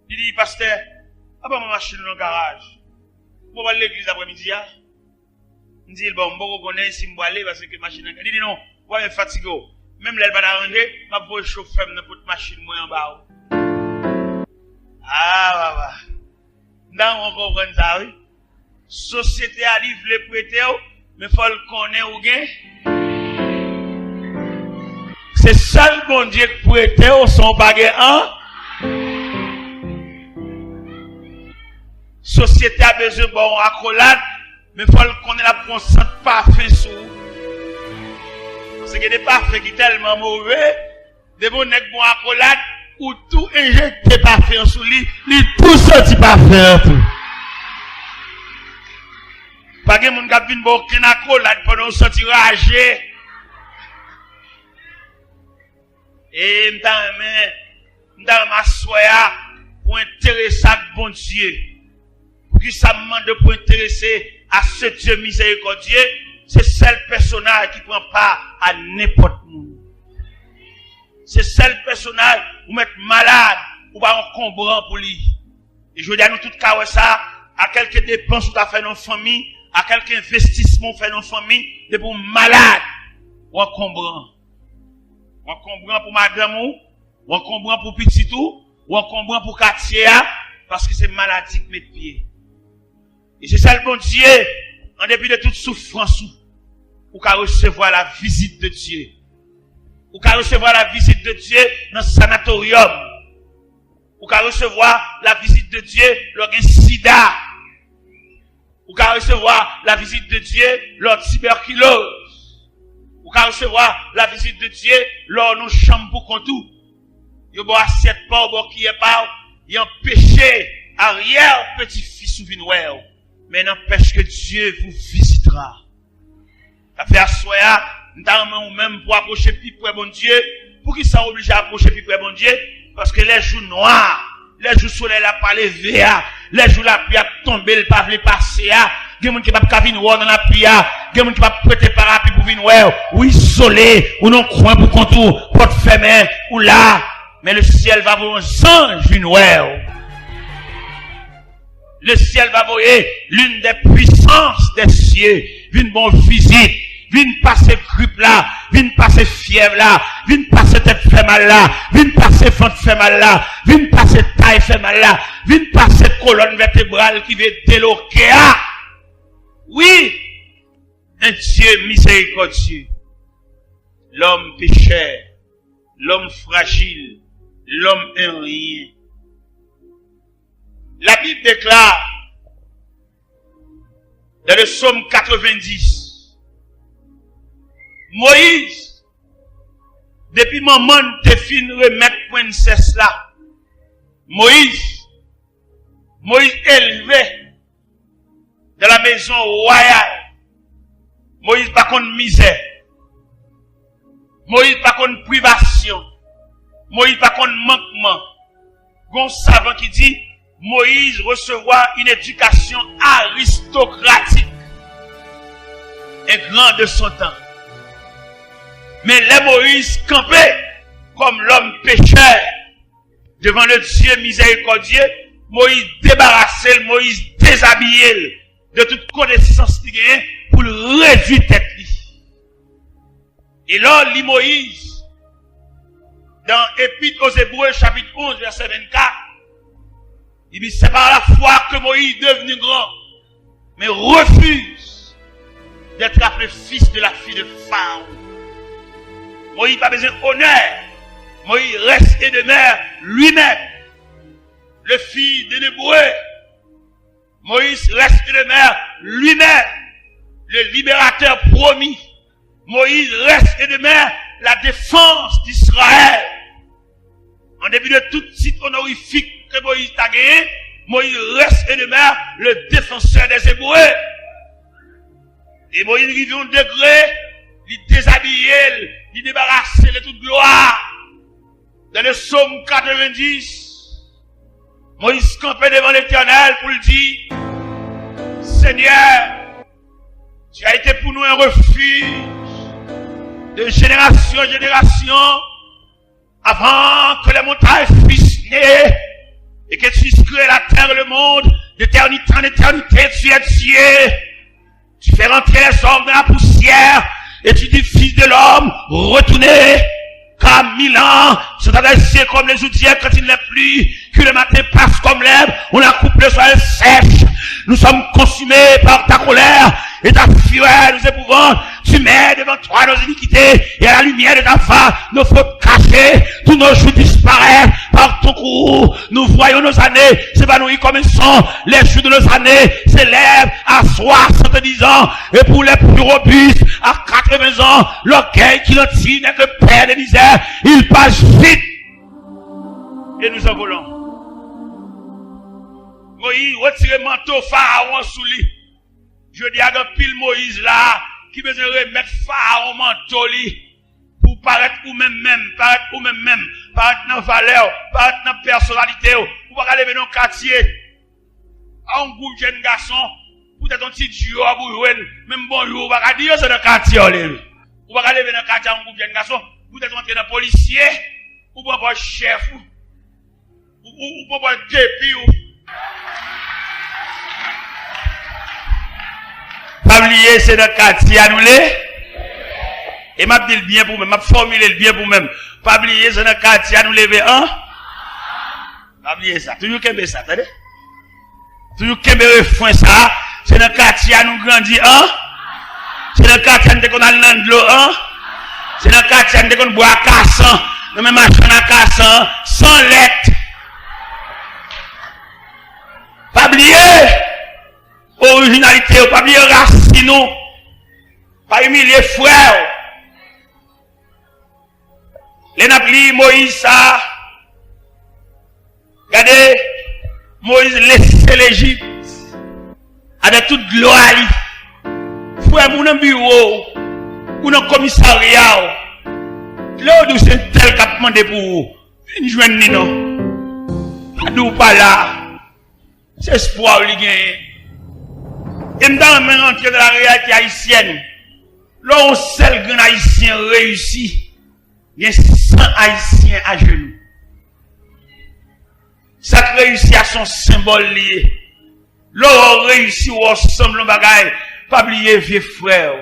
Speaker 1: Il dit pasteur, pas ma machine dans le garage. Pour aller à l'église après-midi a. Il dit bon, bon connaît si me aller parce que machine. Il dit non, ouais fatigué. Même là il va arranger, m'a voyer chauffeur dans pour machine moi en bas. Ah bah. Dans on comprend ça oui. Société a livre les prêter mais faut le connaître ou gain. C'est seul bon Dieu qui prêter au son baguette hein. Société a besoin bon accolade mais faut le connaître la constante parfait sous. Parce que des parfaits qui tellement mauvais, des bons nèg bon accolade ou tout injecté parfait en sous lui, tout sorti parfait tout. Pas que mon gars vient bon aucun accolade pendant sorti ragé. Et m'dame m'assoya pour intéresser à bon Dieu. Pour que ça me demande pour intéresser à ce Dieu miséricordieux, c'est seul personnage qui prend part à n'importe où. C'est seul personnage où mettre malade, ou pas encombrant pour lui. Et je veux dire, nous tout cas, ça, à quelques dépenses ou à faire nos familles, à quelques investissements fait nos familles, de pour malade, ou encombrant. Ou encombrant pour madame ou encombrant pour petit ou encombrant pour quartier, parce que c'est maladie qui met pied. Et c'est ça le bon Dieu, en dépit de toute souffrance, ou qu'à recevoir la visite de Dieu. Ou qu'à recevoir la visite de Dieu dans le sanatorium. Ou qu'à recevoir la visite de Dieu lors d'un sida. Ou qu'à recevoir la visite de Dieu lors de tuberculose. Ou qu'à recevoir la visite de Dieu lors de nos chambres pour contour. Yo bo assiette pas, bo qui est pas, y en péché, arrière petit-fils ou vinouer. Mais n'empêche que Dieu vous visitera. Ça fait assoya, nous même pour approcher plus près bon Dieu. Pour qui ça obligé à approcher plus près bon Dieu? Parce que les jours noirs, les jours soleil la pas levé, les jours la pluie a tombé, le pas vle passer, il y a des gens qui pas venir voir dans la pluie, il y a des gens qui pas prêter parapluie pour venir voir, ou isolé, ou non coin pour contour, porte fermée, ou là, mais le ciel va voir un ange venir voir. Le ciel va voir l'une des puissances des cieux, une bonne visite. Vine passer grippe là, vine passer fièvre là, vine passer tête fait mal là, vine passer ventre fait mal là, vine passer taille fait mal là, vine passer colonne vertébrale qui veut déloquer. Oui, un Dieu miséricordieux. L'homme pécheur, l'homme fragile, l'homme un rien. La Bible déclare dans le psaume 90, Moïse, depuis maman te fin remettre princesse là, Moïse élevé dans la maison royale, Moïse pas contre misère, Moïse pas contre privation, Moïse pas contre manquement. Gon savant qui dit, Moïse recevoir une éducation aristocratique, et grand de son temps. Mais les Moïse campait comme l'homme pécheur devant le Dieu miséricordieux. Moïse débarrassé, Moïse déshabillé de toute connaissance qu'il a pour le réduire tête. Et là, lit Moïse dans Épître aux Hébreux chapitre 11 verset 24. Il dit c'est par la foi que Moïse est devenu grand, mais refuse d'être appelé fils de la fille de Pharaon. Moïse n'a pas besoin d'honneur. Moïse reste et demeure lui-même le fils de l'Hébreu. Moïse reste et demeure lui-même le libérateur promis. Moïse reste et demeure la défense d'Israël. En dépit de tout titre honorifique que Moïse a gagné, Moïse reste et demeure le défenseur des Hébreux. Et Moïse arrive à un degré, il déshabille, il débarrasse de toute gloire. Dans le psaume 90, Moïse campait devant l'Éternel pour lui dire, Seigneur, tu as été pour nous un refuge de génération en génération, avant que les montagnes fussent nées, et que tu puisses créer la terre et le monde, d'éternité en éternité, tu es Dieu. Tu fais rentrer les hommes dans la poussière, et tu dis, fils de l'homme, retournez, car 1000 ans sont adressés comme les outils quand il n'est plus, que le matin passe comme l'herbe, on la coupe le soleil sèche. Nous sommes consumés par ta colère, et ta fureur nous épouvante. Tu mets devant toi nos iniquités, et à la lumière de ta face, nos fautes cachées, tous nos jours disparaissent par ton courroux. Nous voyons nos années s'évanouir comme un son. Les jours de nos années s'élèvent à 70 ans, et pour les plus robustes, à 80 ans, l'orgueil qui l'entire n'est que père de misère. Il passe vite, et nous en volons. Moïse retire manteau Pharaon sous lui. Je dis à un pile Moïse là, qui besoin remettre Pharaon manteau lui, pour paraître ou même, paraître dans valeur, paraître dans personnalité, pour pas aller dans le quartier, à un groupe de jeunes garçons, Ou t'as ton petit job ou même bonjour, ou pas dire c'est dans le quartier. Ou pas lever dans le quartier en groupe de garçon. Ou t'as entré dans le policier, ou pas chef, ou pas dépi ou. Pas oublier, c'est dans le quartier à nous les. Et m'a dit le bien pour moi, m'a formulé le bien pour moi. Pas oublier, c'est dans le quartier à nous lever un. Pas oublier ça. Toujours qu'aimer ça, attendez. Toujours qu'aimer refrain ça. C'est dans le quartier à nous grandir un. C'est dans le quartier à nous qu'on a le l'eau un. C'est dans le quartier à nous qu'on boit cassant. Nous même machin à cassant. Sans lettre. Pas oublier. Originalité, pas oublier racine, pas humilier frère. Les napli Moïse ça. Regardez, Moïse laisse l'Égypte avec toute gloire. Frère, mon bureau, ou dans commissariat, là où c'est tel qu'a demandé pour vous. Une journée non. Pas d'où pas là. C'est espoir li gagne. Et nous allons rentrer dans la réalité haïtienne. Là, on seul grand haïtien réussi. Il y a 100 haïtiens à genoux. Ça réussit à son symbole lié. Là, on réussit ou ensemble le bagaille. Pas oublier vieux frère.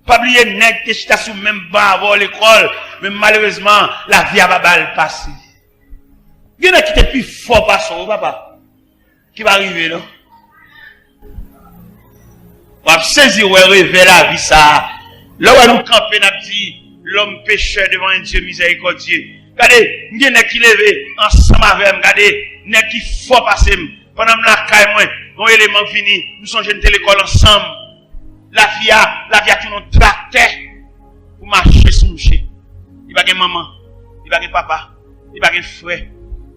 Speaker 1: Pas oublier nèg qui est sous même banc avant l'école. Mais malheureusement, la vie a pas passé. Il y en a qui était plus fort par son papa. Qui va arriver là? On va saisir ou rêver la vie ça. Là où nous camper, nous dit l'homme pécheur devant un Dieu miséricordieux. Regardez, nous avons qui levé ensemble avec nous. Regardez, nous avons qui faut passer. Pendant que la caille, moi, mon élément fini, nous sommes jeunes l'école ensemble. La vie a tout nous tracté pour marcher sur nous. Il n'y a pas de maman, il n'y a pas de papa, il n'y a pas de frère.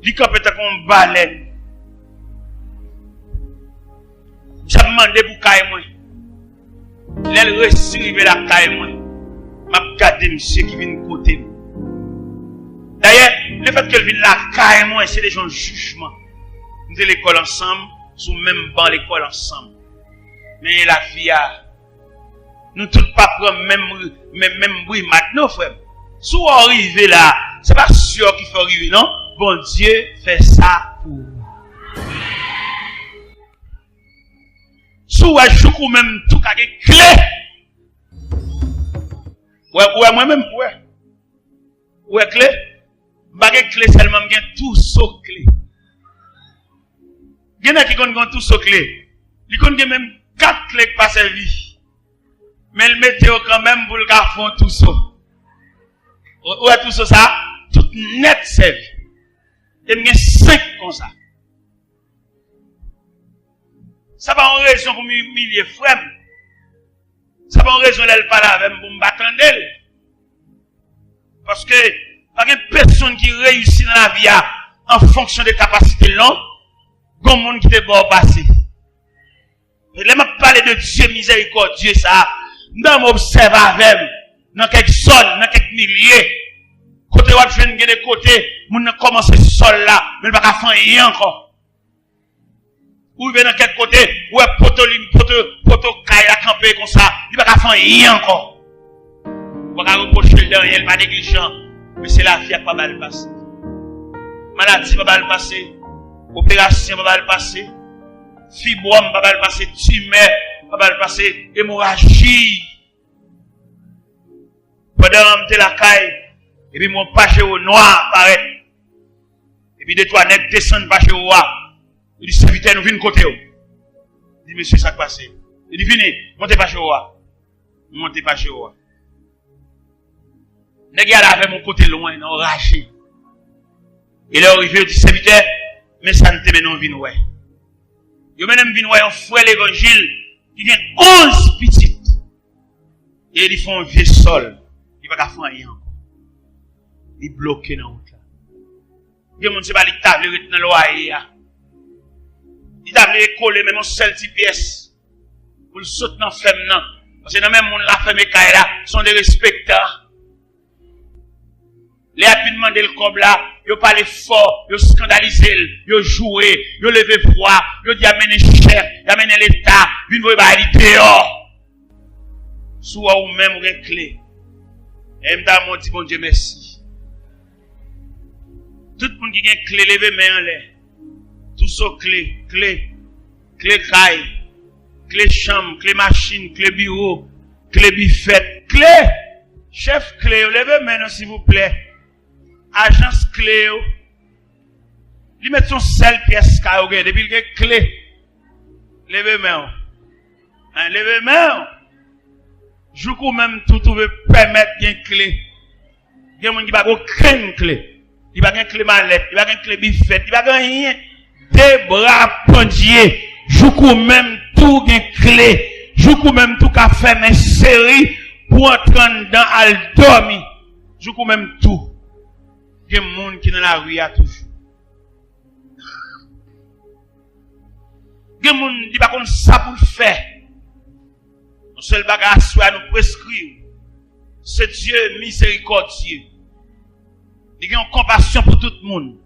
Speaker 1: Il y a peut-être qu'on baleine. J'ai demandé pour caille, moi. L'elle reçut la caille, moi. M'a regardé monsieur qui vient de côté. D'ailleurs, le fait qu'elle vienne la caille, moi, c'est des gens de jugement. Nous sommes l'école ensemble, sous même banc l'école ensemble. Mais la vie a. Nous tous pas prendre même bruit maintenant, frère. Si on arrive là, c'est pas sûr qu'il faut arriver, non? Bon Dieu fait ça pour vous. Si on joue même tout avec clé. Ouais, moi-même, ouais, clé. Baguette clé seulement, j'ai tout sauf clé. Il y en a qui connaissent tout sauf clé. Ils connaissent même 4 clés qui passent à vie. Mais le météo quand même pour le garçon tout ça. Ouais, tout ça, tout net servi. Et il y a 5 comme ça. Ça va en raison pour m'humilier frère. Ça va en raison d'elle parler avec pour me battre d'elle. Parce que, il n'y a personne qui réussit dans la vie en fonction des capacités longues, comme monde qui te bon passé. Et là, je parle de Dieu miséricordieux, ça. Nous observe avec, dans quelques zones, dans quelques milliers. Côté où je viens de côté, nous commence ce sol là, mais pas faire rien encore. Ou il dans quel côté, ou est poto caille à camper comme ça, il va pas faire rien encore. On va reprocher le derrière, pas négligent, mais c'est la vie qui va pas mal passer. Maladie va pas mal passer, opération va pas mal passer, fibrome va pas mal passer, tumeur va pas mal passer, hémorragie. Pendant que la caille, et puis mon page au noir paraît, et puis 2-3 nègres descendent page au noir. Il dit, serviteur, nous venons côté. Il dit, monsieur, ça passe. Il dit, venez, montez pas chez moi. Montez pas chez moi. Les gars là avec mon côté loin, ils ont raché. Il est arrivé, il dit, serviteur, mais ça ne te met non vin ouais. Yo même vin ouais, on frère l'évangile, il y a 11 petites. Et ils font un vieux sol. Il va pas faire rien encore. Il est bloqué dans la route là. Il y a mon c'est pas les tables dans le loyer. Il a voulu coller même un seul petit pièce pour le sauter dans la femme. Parce que dans même monde la femme et là sont des respectants. Les a demandé le cob là, yo parlé fort, yo scandalisé, yo joué, yo levé voix, yo dit amener chef, amener l'État, vin voye ba li dehors. Soit ou même ou clé. Et m'ta mon dit bon Dieu merci. Tout le monde qui a une clé, levez main en l'air. Tout ça clé caille, clé chambre, clé machine, clé bureau, clé buffet, clé. Chef clé, levez main s'il vous plaît. Agence clé, lui met son seule pièce carré depuis qu'il y a clé. Levez main. Hein, levez main. Je peux même tout permettre une clé. Il y a des gens qui n'ont aucune clé. Il n'y a pas de clé mallette, il n'y a pas de clé biffette, il n'y a pas rien. Des bras pendiers. Je peux même tout une clé. Je peux même tout qu'à faire une série pour entrer dans al dormir. Je peux même tout. Il y a des gens qui sont dans la rue à toujours. Il y a des gens qui ne savent pas ça pour le faire. Le seul bagage soit nous prescrire. C'est Dieu miséricordieux. Il y a une compassion pour tout le monde.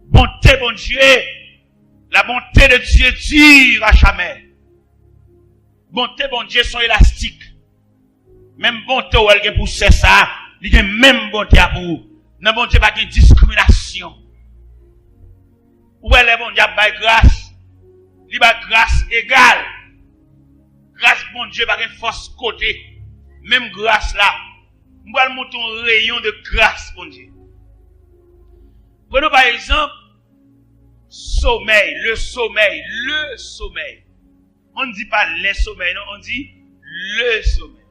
Speaker 1: Bonté, bon Dieu. La bonté de Dieu dure à jamais. Bonté, bon Dieu, sont élastiques. Même bonté où elle est pour ça, il y a même bonté à vous. Non, bon Dieu, pas de discrimination. Où elle est, bon Dieu, pas grâce. Il y a grâce égale. Grâce, bon Dieu, pas de force côté. Même grâce là. Nous allons monter un rayon de grâce, bon Dieu. Prenons par exemple, sommeil, le sommeil. On ne dit pas les sommeils, non, on dit le sommeil.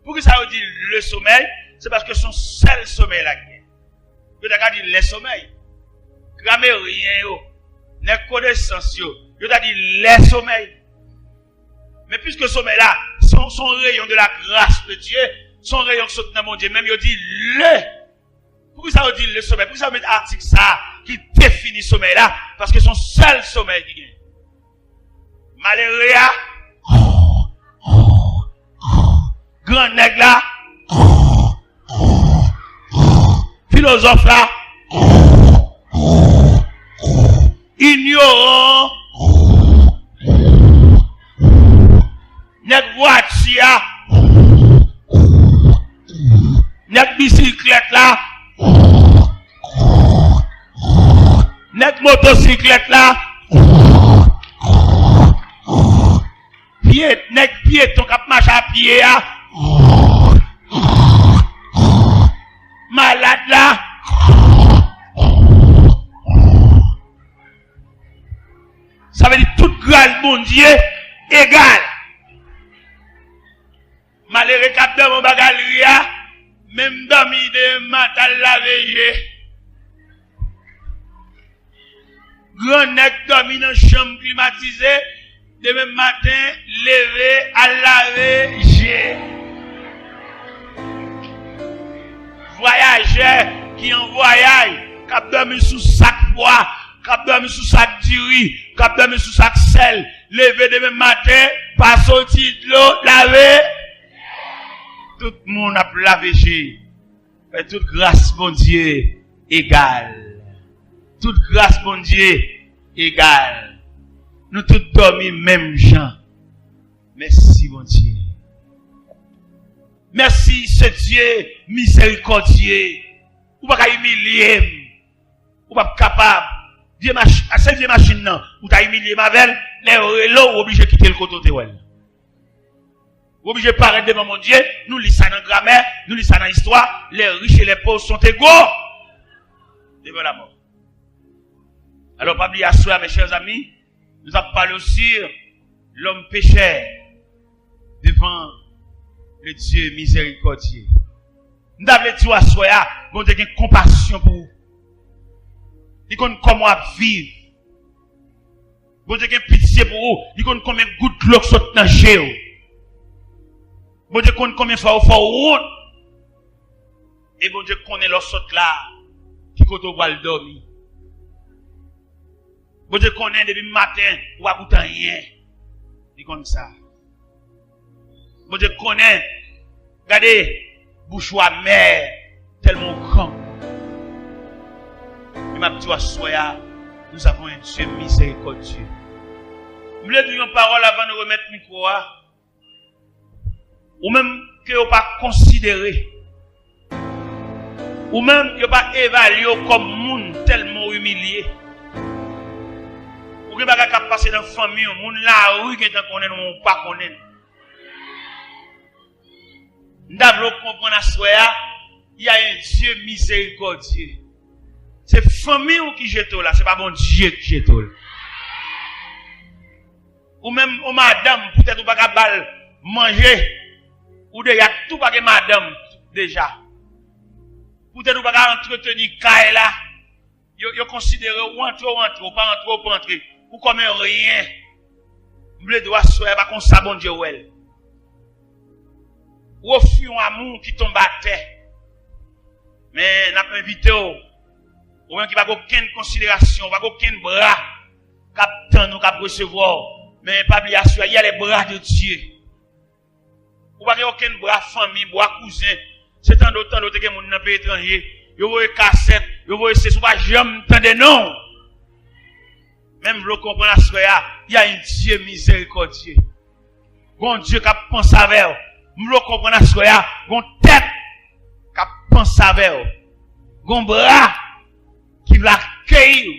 Speaker 1: Pourquoi ça veut dire le sommeil? C'est parce que son seul sommeil là. Vous avez dit les sommeils. Grammairien, les connaissances, vous avez dit les sommeils. Mais puisque le sommeil là, son rayon de la grâce de Dieu, son rayon qui saute dans mon Dieu, même il dit le. Pourquoi ça veut dire le sommeil? Pourquoi ça veut mettre article ça qui définit le sommeil là? Parce que son seul sommeil qui gagne. Malheureux, grand nègre là, philosophe là, ignorant, nègre voiture, nègre bicyclette là, nègre motocyclette là, nègre piéton qui marche à pied là, malade là, ça veut dire tout grâce bon Dieu égal. Malheureux cap de mon bagalia, même dormi de matin la veille. Grand nèg dormi dans chambre climatisée, demain matin levé à laver j'ai. Voyageur qui en voyage, cap dormi sous sac bois, cap dormi sous sac diri, cap dormi sous sac sel, levé demain matin, pas sorti de l'eau, laver. Tout le monde a lavé j'ai. Mais toute grâce, bon Dieu, égale. Toute grâce, bon Dieu, égale. Nous tous dormons même gens. Merci, bon Dieu. Merci, ce Dieu miséricordieux. Ou pas humilier. Ou pas capable. Cette vieille machine, non. Ou t'as humilié ma belle. Les relots obligés de quitter le côté de elle. Obligé de paraître devant mon Dieu. Nous lisons ça dans la grammaire. Nous lisons ça dans l'histoire. Les riches et les pauvres sont égaux devant la mort. Alors, pas oublier à soi, mes chers amis. Nous avons parlé aussi l'homme pécheur devant le Dieu miséricordieux. Nous avons dit à soi, bon Dieu, une compassion pour vous. Il connaît comment vivre. Bon Dieu, une pitié pour vous. Il connaît combien de gouttes de l'eau qui sont dans le géo. Bon Dieu, connaît combien de fois vous faites route. Et bon Dieu, connaît l'eau saute là, qui côté vous va dormir. Bon Dieu connaît depuis le matin, ou à goûter rien. Il connaît ça. Bon Dieu connaît, regardez, bouche à mer, tellement grand. Et ma petite soya, nous avons un Dieu miséricordieux. Je voulais dire une parole avant de remettre le micro. Ou même que vous pas considéré. Ou même que vous pas évalué comme monde tellement humilié. Ou que vous pas passer dans la famille, monde là, oui, qui est qu'on est ou pas qu'on est. Nous devons comprendre à soi, il y a un Dieu miséricordieux. C'est famille qui jette là, c'est pas bon Dieu qui jette là. Ou même, ou madame, peut-être ou pas capable manger, ou déjà tout pas que madame, déjà. Peut-être ou pas capable entretenir Kaila là. Yo considéré ou entre, ou pas entrer, ou comme rien. M'ble doit soyer pas comme ça, bon Dieu, ouais. Ou offrir un amour qui tombe à terre. Mais, n'a pas invité ou même qui n'a aucune considération, pas aucun bras, captant nous, cap recevoir. Mais pas oublier, il y a les bras de Dieu. Ou pas aucun bras famille, bras cousin. C'est tant d'autres que mon dans pays étranger. Yo voyez cassette, yo voyez c'est pas jamais entendre non. Même le comprendre à soya, il y a un Dieu miséricordieux. Bon Dieu qui pense avec vous. Le comprendre à soya, bon tête qui pense avec vous. Bon bras qui va accueillir.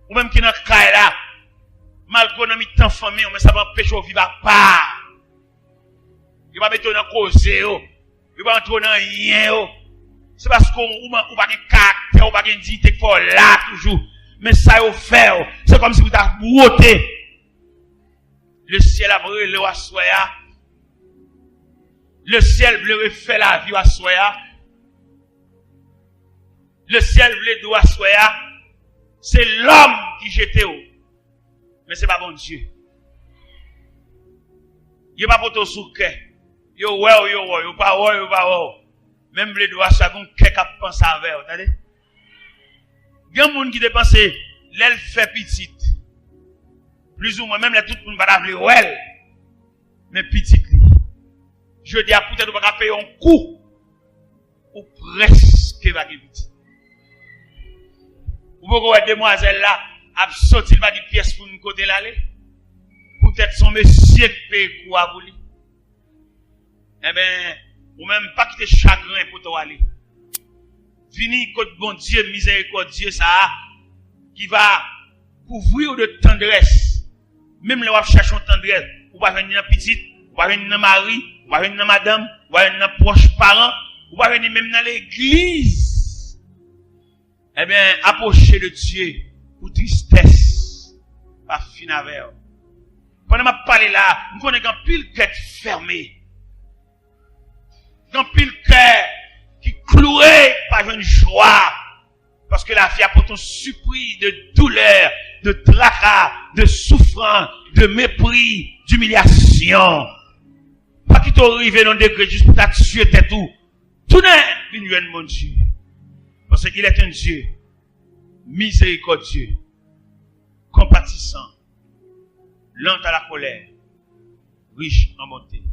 Speaker 1: Ou même qui dans caille là. Malgré nos temps famille, mais ça va empêcher de vivre à part. Il va mettre dans cause, il va entrer dans rien. C'est parce qu'on n'a pas de caractère, on n'a pas de dignité qu'il faut là toujours. Mais ça, il fait. C'est comme si vous avez brouté. Le ciel a brûlé à soya. Le ciel veut refaire la vie à soya. Le ciel veut à soya. C'est l'homme qui jette. Mais c'est pas bon Dieu. Il pas pour ton souke. Yo pas. Même les doigts chacun qui pense avec, attendez. Il y a des gens qui dépensent l'aile fait petite. Plus ou moins même les tout le monde va appeler ouais. Mais petite. Je dis à peut-être pas payer un coup ou presque va vite. Ou pourquoi cette demoiselle là a sorti pas de pièces pour nous côté l'aller. Peut-être son monsieur qui paye quoi pour lui. Eh ben, ou même pas quitter chagrin pour toi aller. Fini côté bon Dieu miséricordieux ça qui va couvrir de tendresse. Même là on cherche une tendresse, ou pas venir dans petite, ou pas venir dans mari, ou pas venir dans madame, ou pas venir dans proche parents, ou pas venir même dans l'église. Eh bien, approcher de Dieu pour tristesse, pas fin avec. Pendant que je parle là, je connais qu'un pile cœur fermé. Un pile cœur qui cloué par une joie. Parce que la vie a pourtant surpris de douleur, de tracas, de souffrance, de mépris, d'humiliation. Pas qu'il t'arrive dans un degré juste pour t'atuer tout. Tout n'est une mon Dieu. Parce qu'il est un Dieu miséricordieux, compatissant, lent à la colère, riche en bonté.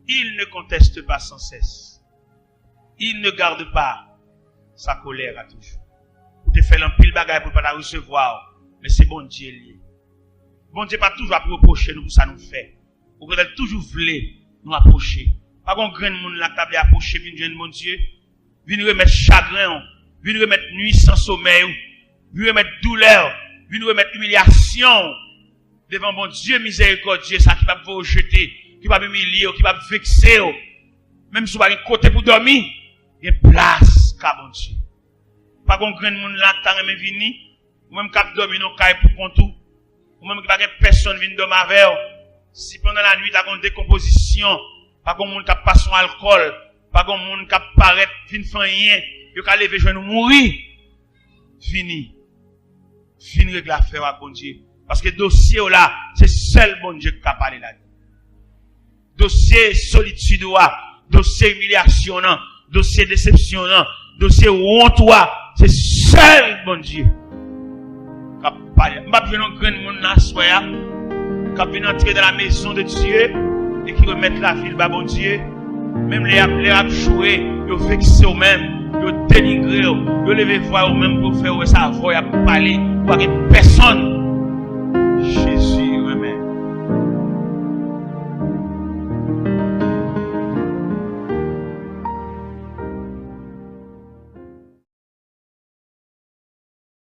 Speaker 1: Il ne conteste pas sans cesse. Il ne garde pas sa colère à toujours. Pour te faire un pile bagaille pour ne pas la recevoir. Mais c'est bon Dieu lié. Bon Dieu pas toujours à reprocher nous pour ça nous fait. Ou peut-être toujours voulait nous approcher. Pas qu'on grain de monde là qui a approché, puis nous bon Dieu. Vient remettre chagrin, vient remettre nuit sans sommeil, vient remettre douleur, vient remettre humiliation devant bon Dieu miséricordieux, ça qui va vous rejeter, qui va vous humilier, qui va vous vexer. Même si vous avez un côté pour dormir, il y a place, car bon Dieu. Pas qu'on grain de monde là qui a venir, ou même qui a dormi dans le caille pour contour, ou même qui n'a pas personne qui vient dormir avec. Si pendant la nuit, tu as une décomposition, pas qu'on monde qui a pas son alcool, pas qu'on monde qui a paraît, fin rien, il a lever, je vais nous mourir. Fini. Fini avec l'affaire à bon Dieu. Parce que dossier là, c'est seul bon Dieu qui a parlé là. Dossier solitude, dossier humiliation, dossier déception, dossier honte, c'est seul bon Dieu qui a parlé. Je ne vais pas grand monde là, qui a pu entrer dans la maison de Dieu et qui remettre la ville, bon Dieu. Même les appelés jouer, ils vexent eux-mêmes, ils dénigrent, ils lèvent voix eux-mêmes pour faire ça voix, pour parler, pour que personne